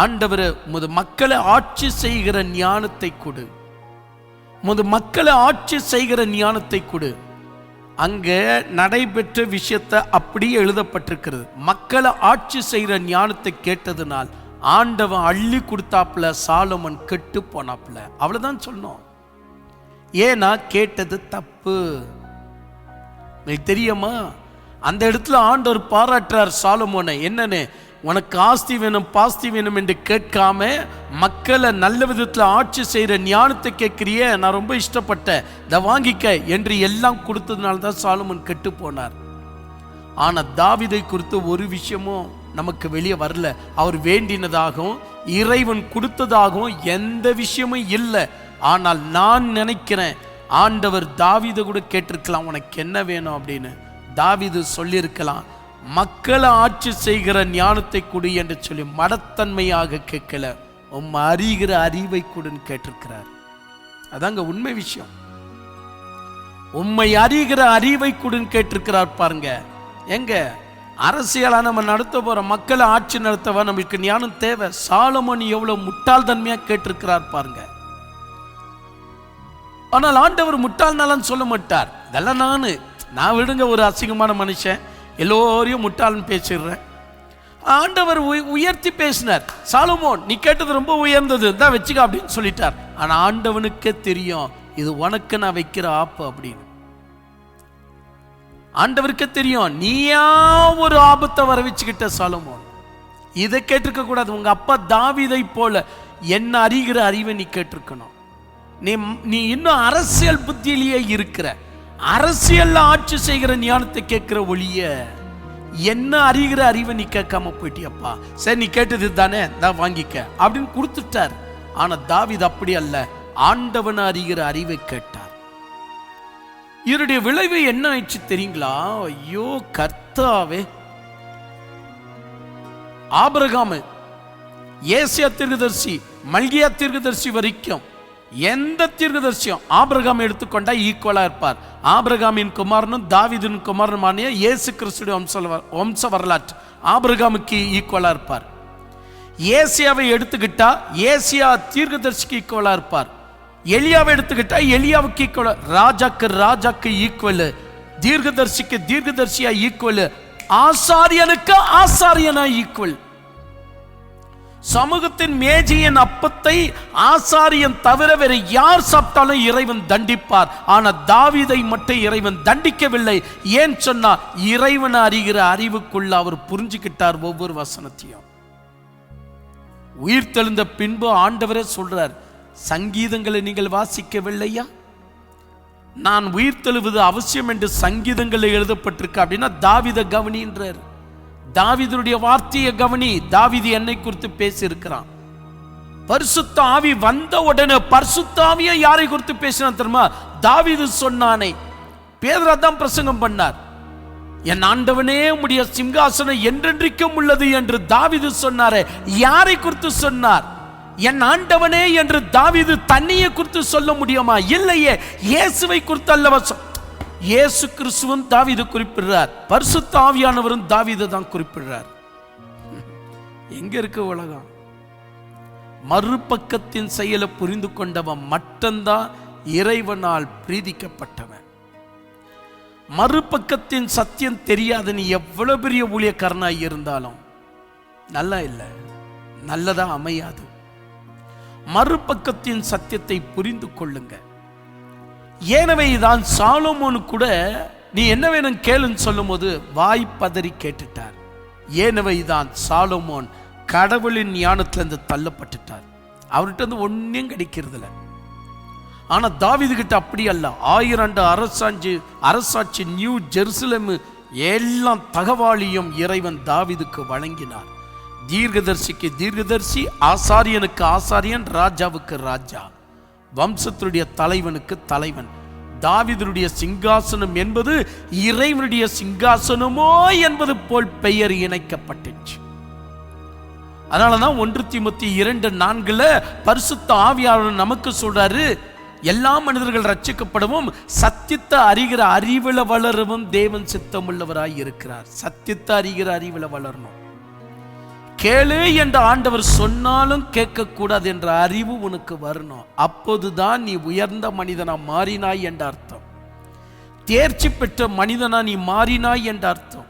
ஆண்டவரே உமது மக்களை ஆட்சி செய்கிற ஞானத்தை கொடு, உமது மக்களை ஆட்சி செய்கிற ஞானத்தை கொடு. அங்க நடைபெற்ற விஷயத்தை அப்படியே எழுதப்பட்டிருக்கிறது. மக்களை ஆட்சி செய்கிற ஞானத்தை கேட்டதுனால் ஆண்டவன் அள்ளி கொடுத்தாப்புல, சாலமன் கெட்டு போனாப்புல. அவ்வளவுதான் சொன்னோம். ஏன்னா கேட்டது தப்பு. தெரியுமா, அந்த இடத்துல ஆண்டவர் பாராட்டுறார் சாலமோனை. என்னன்னு, உனக்கு ஆஸ்தி வேணும் பாஸ்தி வேணும் என்று கேட்காம மக்களை நல்ல விதத்தில் ஆட்சி செய்கிற ஞானத்தை கேட்கிறிய, நான் ரொம்ப இஷ்டப்பட்டேன், இதை வாங்கிக்க என்று எல்லாம் கொடுத்ததுனால தான் சாலமோன் கெட்டு போனார். ஆனால் தாவீதை குறித்து ஒரு விஷயமும் நமக்கு வெளியே வரல. அவர் வேண்டினதாகவும் இறைவன் கொடுத்ததாகவும் எந்த விஷயமும் இல்லை. ஆனால் நான் நினைக்கிறேன், ஆண்டவர் தாவீதை கூட கேட்டிருக்கலாம், உனக்கு என்ன வேணும் அப்படின்னு. தாவீது சொல்லியிருக்கலாம், மக்களை ஆட்சி செய்கிற ஞானத்தை கொடு என்று சொல்லி மடத்தன்மையாக கேட்கல, உம்மை அறிகிற அறிவை கொடுன்னு கேட்டிருக்கிறார். அதாங்க உண்மை விஷயம். உம்மை அறிகிற அறிவை கொடுன்னு கேட்டிருக்கிறார் பாருங்க. எங்க அரசியலா நம்ம நடத்த போற, மக்களை ஆட்சி நடத்தவா நம்மளுக்கு ஞானம் தேவை. சாலமோன் எவ்வளவு முட்டாள் தன்மையா கேட்டிருக்கிறார் பாருங்க. ஆனால் ஆண்டவர் முட்டாள் நலன் சொல்ல மாட்டார். இதெல்லாம் நான் விடுங்க, ஒரு அசிங்கமான மனுஷன், எல்லோரையும் முட்டாள்னு பேசிடுறேன். ஆண்டவர் உயர்த்தி பேசினார். சாலமோன் நீ கேட்டது ரொம்ப உயர்ந்தது தான், வச்சுக்க அப்படின்னு சொல்லிட்டார். ஆனா ஆண்டவனுக்கே தெரியும் இது உனக்கு நான் வைக்கிற ஆப்பு அப்படின்னு. ஆண்டவருக்கே தெரியும் நீயா ஒரு ஆபத்தை வர வச்சுக்கிட்ட சாலமோன். இதை கேட்டிருக்க கூடாது. உங்க அப்பா தாவீதை போல என்ன அறிகிற அறிவை நீ கேட்டிருக்கணும். நீ இன்னும் அரசியல் புத்தியிலேயே இருக்கிற, அரசியல்ல ஆட்சி செய்கிற ஞானத்தை கேட்கிற ஒளிய என்ன அறிகிற அறிவை நீ கேட்காம போயிட்டியப்பா, சரி நீ கேட்டது தானே, தான் வாங்கிக்க அப்படின்னு கொடுத்துட்டார். ஆனா தாவீது அப்படி அல்ல, ஆண்டவன் அறிகிற அறிவை கேட்டார். இதனுடைய விளைவு என்ன ஆயிடுச்சு தெரியுங்களா? ஐயோ கர்த்தாவே, ஆபிரகாம், ஏசியா தீர்க்கதரிசி, மல்கியா தீர்க்கதரிசி வரைக்கும் எந்த தீர்க்கதரிசியும் ஆபிரகாம் எடுத்துக்கொண்டா ஈக்குவலா இருப்பார். ஆபிரகாமின் குமாரனும் தாவீதின் குமாரனுமான இயேசு கிறிஸ்துவின் வம்ச வரலாற்று ஆபிரகாமுக்கு ஈக்குவலா இருப்பார். ஏசியாவை எடுத்துக்கிட்டா ஏசியா தீர்க்கதரிசிக்கு ஈக்குவலா இருப்பார். எலியாவை எடுத்துக்கிட்டா எலியாவுக்கு ஈக்குவல், ராஜாக்கு ஈக்குவல், தீர்க்கதரிசிக்கு தீர்க்கதரிசியா ஈக்குவல், ஆசாரியனுக்கு ஆசாரியனா ஈக்குவல். சமூகத்தின் மேஜையின் அப்பத்தை ஆசாரியன் தவிர வேற யார் சாப்பிட்டாலும் இறைவன் தண்டிப்பார். ஆனா தாவீதை மட்டும் இறைவன் தண்டிக்கவில்லை. ஏன் சொன்னா, இறைவனை அறிகிற அறிவுக்குள்ள அவர் புரிஞ்சுக்கிட்டார் ஒவ்வொரு வசனத்தையும். உயிர் தெழுந்த பின்பு ஆண்டவரே சொல்றார், சங்கீதங்களை நீங்கள் வாசிக்கவில்லையா? நான் உயிர் தெழுவது அவசியம் என்று சங்கீதங்களில் எழுதப்பட்டிருக்கு அப்படின்னா தாவீதை கவனின்றார். தாவீதுடைய வார்த்தையை கவனி. தாவீது என்னை குறித்து பேசி இருக்கிறான். பரிசுத்த ஆவி வந்த உடனே பரிசுத்த ஆவியை யாரை குறித்து பேசினான் தெரியுமா? தாவீது சொன்னானே. பேதுரு தான் பிரசங்கம் பண்ணார். என் ஆண்டவனே உம்முடைய சிங்காசனம் என்றென்றைக்கும் உள்ளது என்று தாவீது சொன்னாரே, யாரை குறித்து சொன்னார்? என் ஆண்டவனே என்று தாவீது தன்னையை குறித்து சொல்ல முடியுமா? இல்லையே, இயேசுவை குறித்து அல்லவா. இயேசு கிறிஸ்துவும் தாவீது குறிப்பிடுறார், பரிசுத்த ஆவியானவரும் தாவீதை தான் குறிப்பிடுறார். எங்க இருக்கு உலகம்? மறுபக்கத்தின் செயலை புரிந்து கொண்டவன் மட்டும்தான் இறைவனால் பிரீதிக்கப்பட்டவன். மறுபக்கத்தின் சத்தியம் தெரியாத நீ எவ்வளவு பெரிய ஊழியக்காரனாய் இருந்தாலும் நல்லா இல்லை, நல்லதா அமையாது. மறுபக்கத்தின் சத்தியத்தை புரிந்து கொள்ளுங்க. எனவே தான் சாலமோனு கூட நீ என்ன வேணும் கேளுன்னு சொல்லும் போது வாய் பதறி கேட்டுட்டார். எனவே தான் சாலமோன் கடவுளின் ஞானத்திலிருந்து தள்ளப்பட்டுட்டார். அவர்கிட்ட இருந்து ஒன்னும் கிடைக்கிறது இல்லை. ஆனா தாவீது கிட்ட அப்படி அல்ல. 1000 ஆண்டு அரசாட்சி நியூ ஜெருசலேம் எல்லாம் தகவாலியும் இறைவன் தாவீதுக்கு வழங்கினார். தீர்க்கதரிசிக்கு தீர்க்கதரிசி, ஆசாரியனுக்கு ஆசாரியன், ராஜாவுக்கு ராஜா, வம்சத்துடைய தலைவனுக்கு தலைவன். தாவீதுடைய சிங்காசனம் என்பது இறைவனுடைய சிங்காசனமோ என்பது போல் பெயர் இணைக்கப்பட்டுச்சு. அதனாலதான் 1 தீமோத்தேயு 2:4 பரிசுத்த ஆவியானவர் நமக்கு சொல்றாரு, எல்லா மனிதர்கள் ரட்சிக்கப்படவும் சத்தியத்தை அறிகிற அறிவில வளரவும் தேவன் சித்தமுள்ளவராய் இருக்கிறார். சத்தியத்தை அறிகிற அறிவில வளரணும். கேளு என்று ஆண்டவர் சொன்னாலும் கேட்க கூடாது என்ற அறிவு உனக்கு வரணும். அப்போதுதான் நீ உயர்ந்த மனிதனா மாறினாய் என்ற அர்த்தம். தேர்ச்சி பெற்ற மனிதனா நீ மாறினாய் என்ற அர்த்தம்.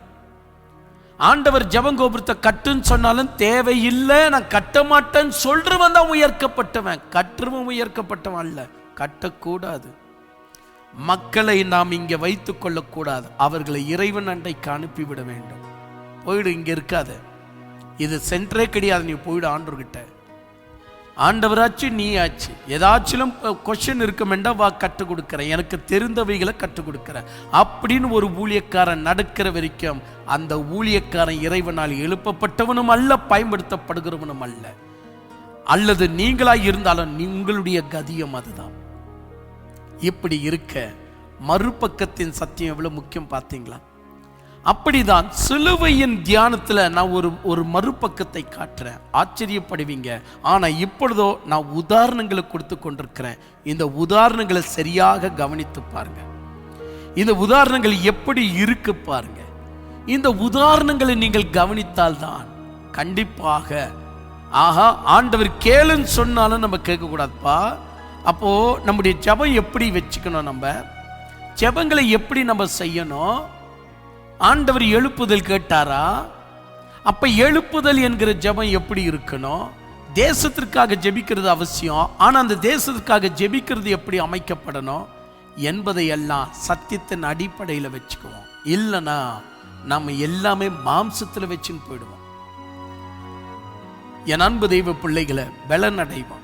ஆண்டவர் ஜெபங்கோபுரத்தை கட்டுன்னு சொன்னாலும் தேவையில்லை, நான் கட்ட மாட்டேன்னு சொல்றவன் தான் உயர்க்கப்பட்டவன். கற்றுவன் உயர்க்கப்பட்டவன் அல்ல. கட்டக்கூடாது. மக்களை நாம் இங்கே வைத்துக் கொள்ளக்கூடாது. அவர்களை இறைவன் அண்டைக்கு அனுப்பிவிட வேண்டும். போயிடு, இங்க இருக்காது. இது சென்டரே கிடையாது. நீ போயிடு ஆண்டவர்கிட்ட. ஆண்டவராச்சு நீ ஆச்சு. ஏதாச்சும் கொஸ்டின் இருக்குமெண்டா வா, கற்றுக் கொடுக்கிறேன், எனக்கு தெரிந்தவைகளை கற்றுக் கொடுக்கிறேன் அப்படின்னு ஒரு ஊழியக்காரன் நடக்கிற வரைக்கும் அந்த ஊழியக்காரன் இறைவனால் எழுப்பப்பட்டவனும் அல்ல, பயன்படுத்தப்படுகிறவனும் அல்ல. அல்லது நீங்களாய் இருந்தாலும் உங்களுடைய கதியம் அதுதான். இப்படி இருக்க மறுபக்கத்தின் சத்தியம் எவ்வளவு முக்கியம் பார்த்தீங்களா? அப்படிதான் சிலுவையின் தியானத்துல நான் ஒரு மறுபக்கத்தை காட்டுறேன், ஆச்சரியப்படுவீங்க. ஆனா இப்பொழுதோ நான் உதாரணங்களை கொடுத்து கொண்டிருக்கிறேன். இந்த உதாரணங்களை சரியாக கவனித்து பாருங்க. இந்த உதாரணங்கள் எப்படி இருக்கு பாருங்க. இந்த உதாரணங்களை நீங்கள் கவனித்தால்தான் கண்டிப்பாக ஆஹா, ஆண்டவர் கேளுன்னு சொன்னாலும் நம்ம கேட்க கூடாதுப்பா. அப்போ நம்முடைய ஜெபம் எப்படி வச்சுக்கணும், நம்ம ஜெபங்களை எப்படி நம்ம செய்யணும்? ஆண்டவர் எழுப்புதல் கேட்டாரா? அப்ப எழுப்புதல் என்கிற ஜெபம் எப்படி இருக்கணும்? தேசத்திற்காக ஜெபிக்கிறது அவசியம். ஆனா அந்த தேசத்திற்காக ஜெபிக்கிறது எப்படி அமைக்கப்படணும் என்பதை எல்லாம் சத்தியத்தின் அடிப்படையில் வச்சுக்குவோம். இல்லைன்னா நம்ம எல்லாமே மாம்சத்தில் வச்சுன்னு போயிடுவோம். என் அன்பு தெய்வ பிள்ளைகளை பலன் அடைவோம்.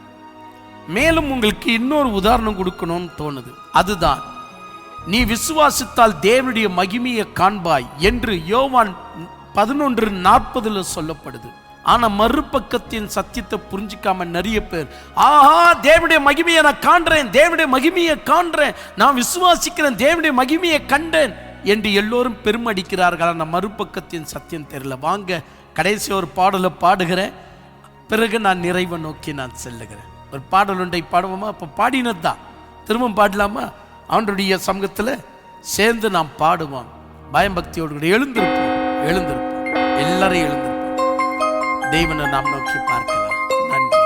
மேலும் உங்களுக்கு இன்னொரு உதாரணம் கொடுக்கணும்னு தோணுது. அதுதான் நீ விசுவாசித்தால் தேவனுடைய மகிமையை காண்பாய் என்று யோவான் 11:40 சொல்லப்படுது. ஆனா மறுபக்கத்தின் சத்தியத்தை புரிஞ்சிக்காம நிறைய பேர், ஆஹா தேவனுடைய மகிமையை நான் காண்றேன், தேவனுடைய மகிமையை காண்றேன், நான் விசுவாசிக்கிறேன், தேவனுடைய மகிமையை கண்டேன் என்று எல்லோரும் பெருமடிக்கிறார்கள். ஆனா மறுபக்கத்தின் சத்தியம் தெரியல. வாங்க கடைசி ஒரு பாடலை பாடுகிறேன், பிறகு நான் நிறைவை நோக்கி நான் செல்லுகிறேன். ஒரு பாடல் ஒன்றை பாடுவோமா? அப்போ பாடினதுதான் திரும்ப பாடலாமா? அவனுடைய சமூகத்தில் சேர்ந்து நாம் பாடுவோம். பயபக்தியோடு கூட எழுந்திருப்போம் எல்லாரும் எழுந்திருப்போம். தெய்வனை நாம் நோக்கி பார்க்கலாம். நன்றி.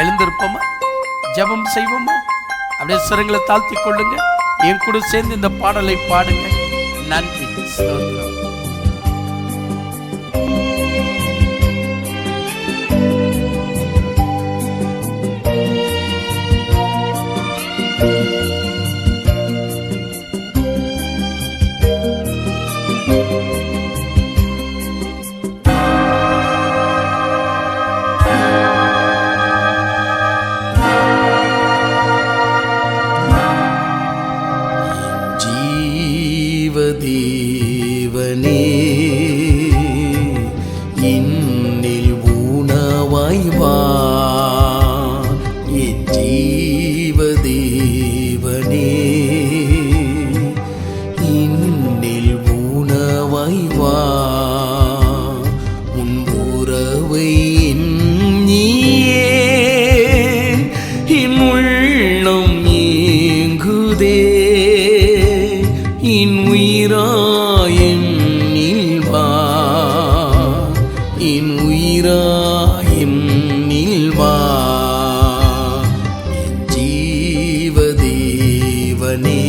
எழுந்திருப்போமா? ஜெபம் செய்வோமா? அப்படியே சிரங்களை தாழ்த்தி கொள்ளுங்க. என் கூட சேர்ந்து இந்த பாடலை பாடுங்க. நன்றி. ஸ்தோத்திரம். தேவனே இன்னில் ஊனவாய் வா, என் ஜீவ தேவனே இன்னில் ஊனவாய் வா, உன் உறவை நீயே என் உள்ளம் ஏங்குதே, என் உயிராயின் நீல்வா, என் உயிராயின் நீல்வா, என் ஜீவ தேவனே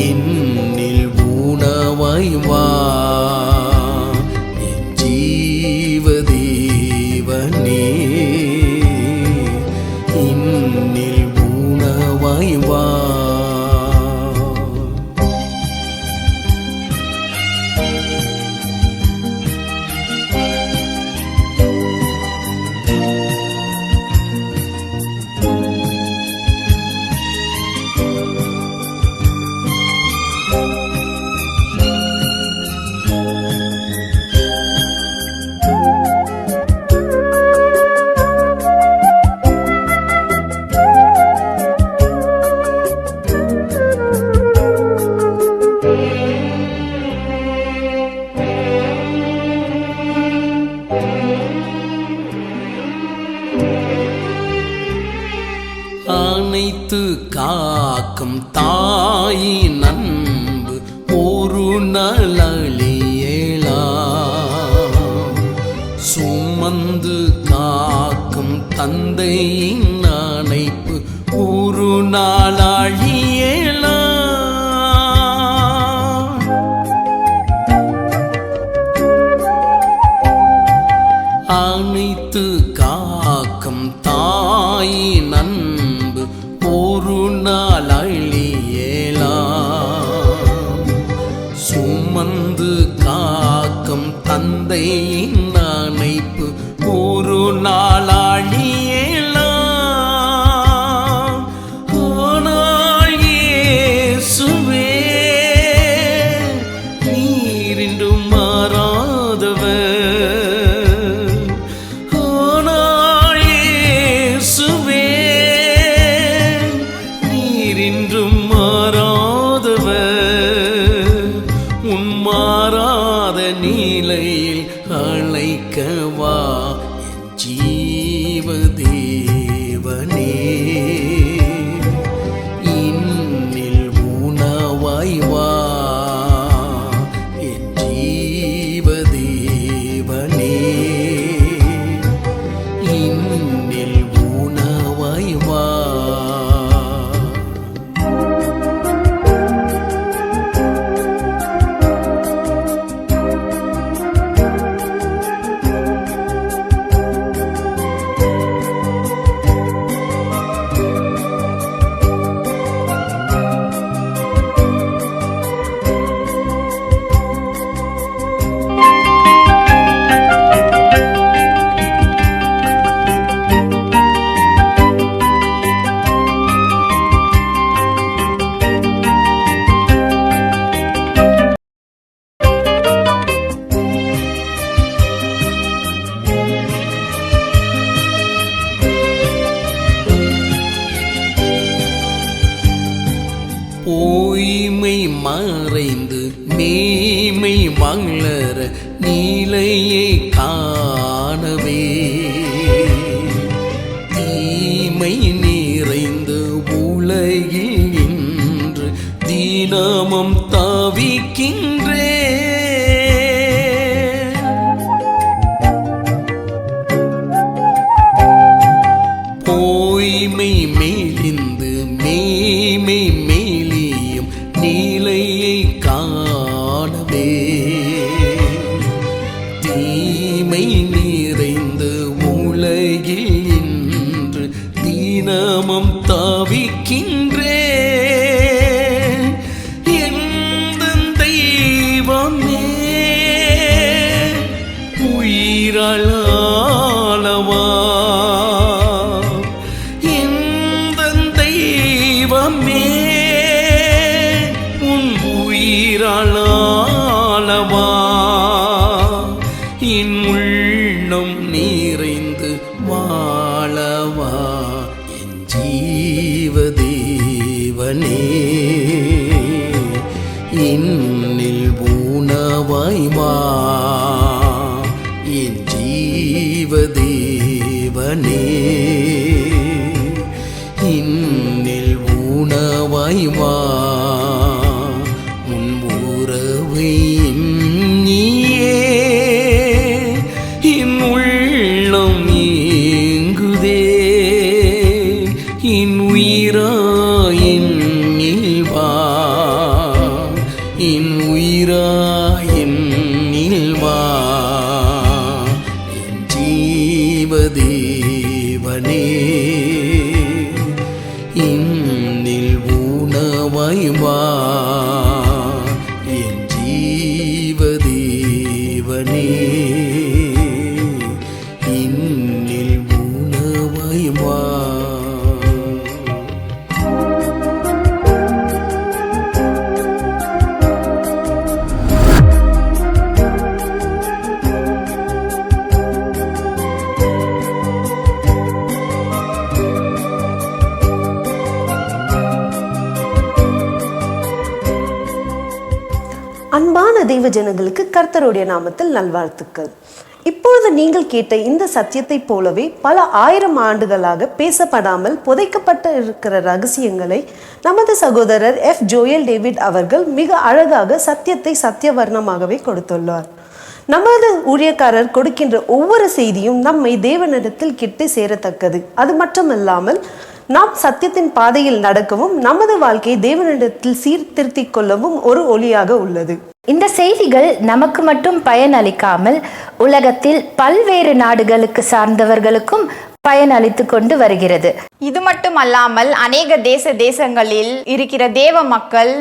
என்னில் ஊனவாய் வா, என் ஜீவ தேவனே என்னில் ஊனவாய் வா. அனைத்து காக்கும் தாயின் அன்பு ஒரு நாளியேளா, சுமந்து காக்கும் தந்தையின் அணைப்பு ஒரு நாளியேளா, அனைத்து காக்கும் தாயின் அன்பு ஒரு நாள் அழியேலா, சுமந்து காக்கும் தந்தையின் அணைப்பு ஒரு நாள் அழியேலா, ஆனால் இயேசுவே நீர் இன்றும் மாறாதவர், இன்றும் மாறாதவர், உன் மாறாத நிலையில் அழைக்கவா, என் ஜீவ மலர நீலையை காணவே தீமை நிறைந்த உலகில் இன்று தினமும் தவிக்கின்றே போய்மை மேலிந்து மேய்மை மேலியும் நீலையை காணவே தீமை நிறைந்த உலகில் இன்று தினமும் தவிக்கின்றே எந்தன் தெய்வமே உயிராளவா எந்தன் தெய்வமே உன் உயிராளவா என் உள்ளம் நிறைந்து வாழவா என் ஜீவதேவனே என்னில் உணவாய் வா என் ஜீவதேவனே என்னில் உணவாய் வா உன் உறவை நீயே என் உள்ளம் ஏங்குதே என் உயிரா என்னில் வா என் உயிரா என்னில் வா என் ஜீவதேவனே என்னில் உணவாய் வா என் ஜீவதேவனே என்னில் உணவாய் வா. அன்பான தெய்வ ஜனங்களுக்கு கர்த்தருடைய நாமத்தில் நல்வாழ்த்துக்கள். இப்பொழுது நீங்கள் கேட்ட இந்த சத்தியத்தை போலவே பல ஆயிரம் ஆண்டுகளாக பேசப்படாமல் புதைக்கப்பட்டு இருக்கிற ரகசியங்களை நமது சகோதரர் எஃப் ஜோயல் டேவிட் அவர்கள் மிக அழகாக சத்தியத்தை சத்தியவர்ணமாகவே கொடுத்துள்ளார். நமது ஊழியக்காரர் கொடுக்கின்ற ஒவ்வொரு செய்தியும் நம்மை தேவனிடத்தில் கிட்டே சேரத்தக்கது. அது மட்டுமல்லாமல் நாம் சத்தியத்தின் பாதையில் நடக்கவும் நமது வாழ்க்கையை தேவனிடத்தில் சீர்திருத்திக் கொள்ளவும் ஒரு ஒளியாக உள்ளது. இந்த செய்திகள் நமக்கு மட்டும் பயனளிக்காமல் உலகத்தில் பல்வேறு நாடுகளுக்கு சார்ந்தவர்களுக்கும் பயனளித்து கொண்டு வருகிறது. இது மட்டுமல்லாமல் அநேக தேசங்களில் இருக்கிற தேவ மக்கள்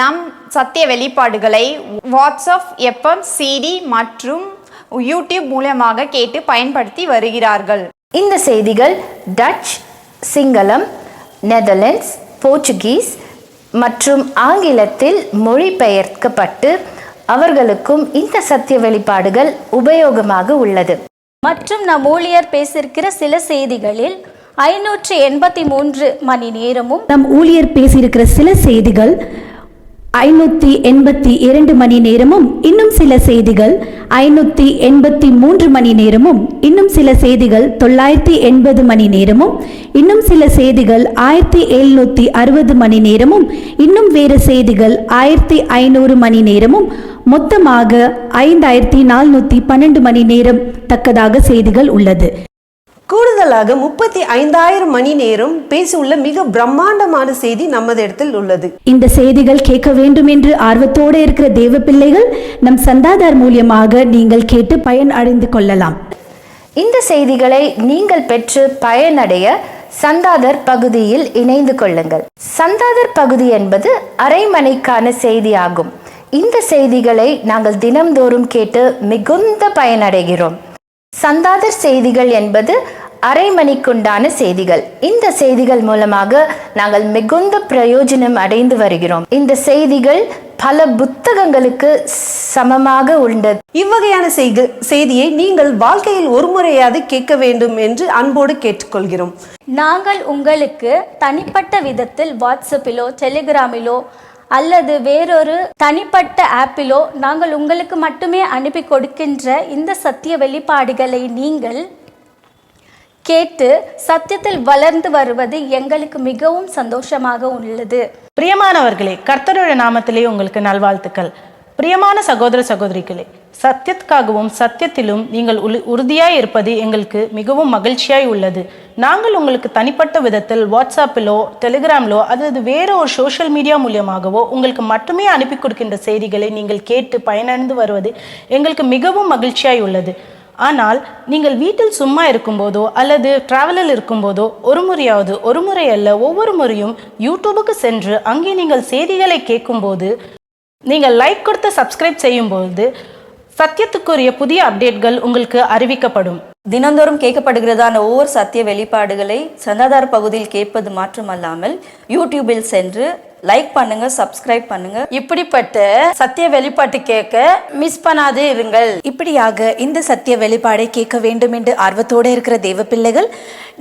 நம் சத்திய வெளிப்பாடுகளை வாட்ஸ்அப், எஃப்எம், சிடி மற்றும் யூடியூப் மூலமாக கேட்டு பயன்படுத்தி வருகிறார்கள். இந்த செய்திகள் டச், சிங்களம், நெதர்லாண்ட்ஸ், போர்ச்சுகீஸ் மற்றும் ஆங்கிலத்தில் மொழிபெயர்க்கப்பட்டு அவர்களுக்கும் இந்த சத்திய வெளிப்பாடுகள் உபயோகமாக உள்ளது. மற்றும் நம் ஊழியர் பேசியிருக்கிற சில செய்திகளில் 583 மணி நேரமும் நம் ஊழியர் பேசியிருக்கிற சில செய்திகள் 582 மணி நேரமும், இன்னும் சில செய்திகள் 583 மணி நேரமும், இன்னும் சில செய்திகள் 980 மணி நேரமும், இன்னும் சில செய்திகள் 1760 மணி நேரமும், இன்னும் வேறு செய்திகள் 1500 மணி நேரமும், மொத்தமாக 5412 மணி நேரம் தக்கதாக செய்திகள் உள்ளது. கூடுதலாக 35,000 மணி நேரம் பேசியுள்ள மிக பிரம்மாண்டமான செய்தி நமது இடத்தில் உள்ளது. இந்த செய்திகள் கேட்க வேண்டும் என்று ஆர்வத்தோடு இருக்கிற தேவ பிள்ளைகள் நம் சந்தாதார் மூலியமாக நீங்கள் கேட்டு பயன் அடைந்து கொள்ளலாம். இந்த செய்திகளை நீங்கள் பெற்று பயனடைய சந்தாதர் பகுதியில் இணைந்து கொள்ளுங்கள். சந்தாதர் பகுதி என்பது அரைமணிக்கான செய்தியாகும். இந்த செய்திகளை நாங்கள் தினம்தோறும் கேட்டு மிகுந்த பயனடைகிறோம். சந்தாதர் செய்திகள் என்பது அரை மணிக்குண்டான செய்திகள். இந்த செய்திகள் மூலமாக நாங்கள் மிகுந்த பிரயோஜனம் அடைந்து வருகிறோம். இந்த செய்திகள் பல புத்தகங்களுக்கு சமமாக உள்ளது. இவ்வகையான செய்தியை நீங்கள் வாழ்க்கையில் ஒரு முறையாவது கேட்க வேண்டும் என்று அன்போடு கேட்டுக்கொள்கிறோம். நாங்கள் உங்களுக்கு தனிப்பட்ட விதத்தில் வாட்ஸ்அப்பிலோ டெலிகிராமிலோ அல்லது வேறொரு தனிப்பட்ட ஆப்பிலோ நாங்கள் உங்களுக்கு மட்டுமே அனுப்பி கொடுக்கின்ற இந்த சத்திய வெளிப்பாடுகளை நீங்கள் கேட்டு சத்தியத்தில் வளர்ந்து வருவது எங்களுக்கு மிகவும் சந்தோஷமாக உள்ளது. பிரியமானவர்களே, கர்த்தருடைய நாமத்திலே உங்களுக்கு நல்வாழ்த்துக்கள். பிரியமான சகோதர சகோதரிகளே, சத்தியத்துக்காகவும் சத்தியத்திலும் நீங்கள் உறுதியாய் இருப்பது எங்களுக்கு மிகவும் மகிழ்ச்சியாய் உள்ளது. நாங்கள் உங்களுக்கு தனிப்பட்ட விதத்தில் வாட்ஸ்அப்பிலோ டெலிகிராமிலோ அல்லது வேறு ஒரு சோஷியல் மீடியா மூலியமாகவோ உங்களுக்கு மட்டுமே அனுப்பி கொடுக்கின்ற செய்திகளை நீங்கள் கேட்டு பயனடைந்து வருவது எங்களுக்கு மிகவும் மகிழ்ச்சியாய் உள்ளது. ஆனால் நீங்கள் வீட்டில் சும்மா இருக்கும்போதோ அல்லது டிராவலில் இருக்கும்போதோ ஒரு முறை அல்ல ஒவ்வொரு முறையும் யூடியூபுக்கு சென்று அங்கே நீங்கள் செய்திகளை கேட்கும்போது நீங்கள் லைக் கொடுத்து சப்ஸ்கிரைப் செய்யும்போது சத்தியத்துக்குரிய புதிய அப்டேட்கள் உங்களுக்கு அறிவிக்கப்படும். தினந்தோறும் கேட்கப்படுகிறதான ஒவ்வொரு சத்திய வெளிப்பாடுகளை சந்தாதார பகுதியில் கேட்பது மாற்றமல்லாமல் யூடியூபில் சென்று லைக் பண்ணுங்க, சப்ஸ்கிரைப் பண்ணுங்க. இப்படிப்பட்ட சத்திய வெளிப்பாட்டு கேட்க மிஸ் பண்ணாது இருங்கள். இப்படியாக இந்த சத்திய வெளிப்பாடை கேட்க வேண்டும் என்று ஆர்வத்தோடு இருக்கிற தேவ பிள்ளைகள்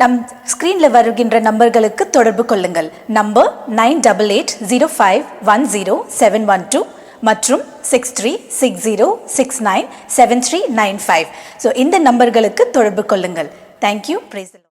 நம் ஸ்கிரீன்ல வருகின்ற நம்பர்களுக்கு தொடர்பு கொள்ளுங்கள். நம்பர் 9880510712 மற்றும் 6360697395. ஸோ இந்த நம்பர்களுக்கு தொடர்பு கொள்ளுங்கள். தேங்க்யூ. Praise the Lord.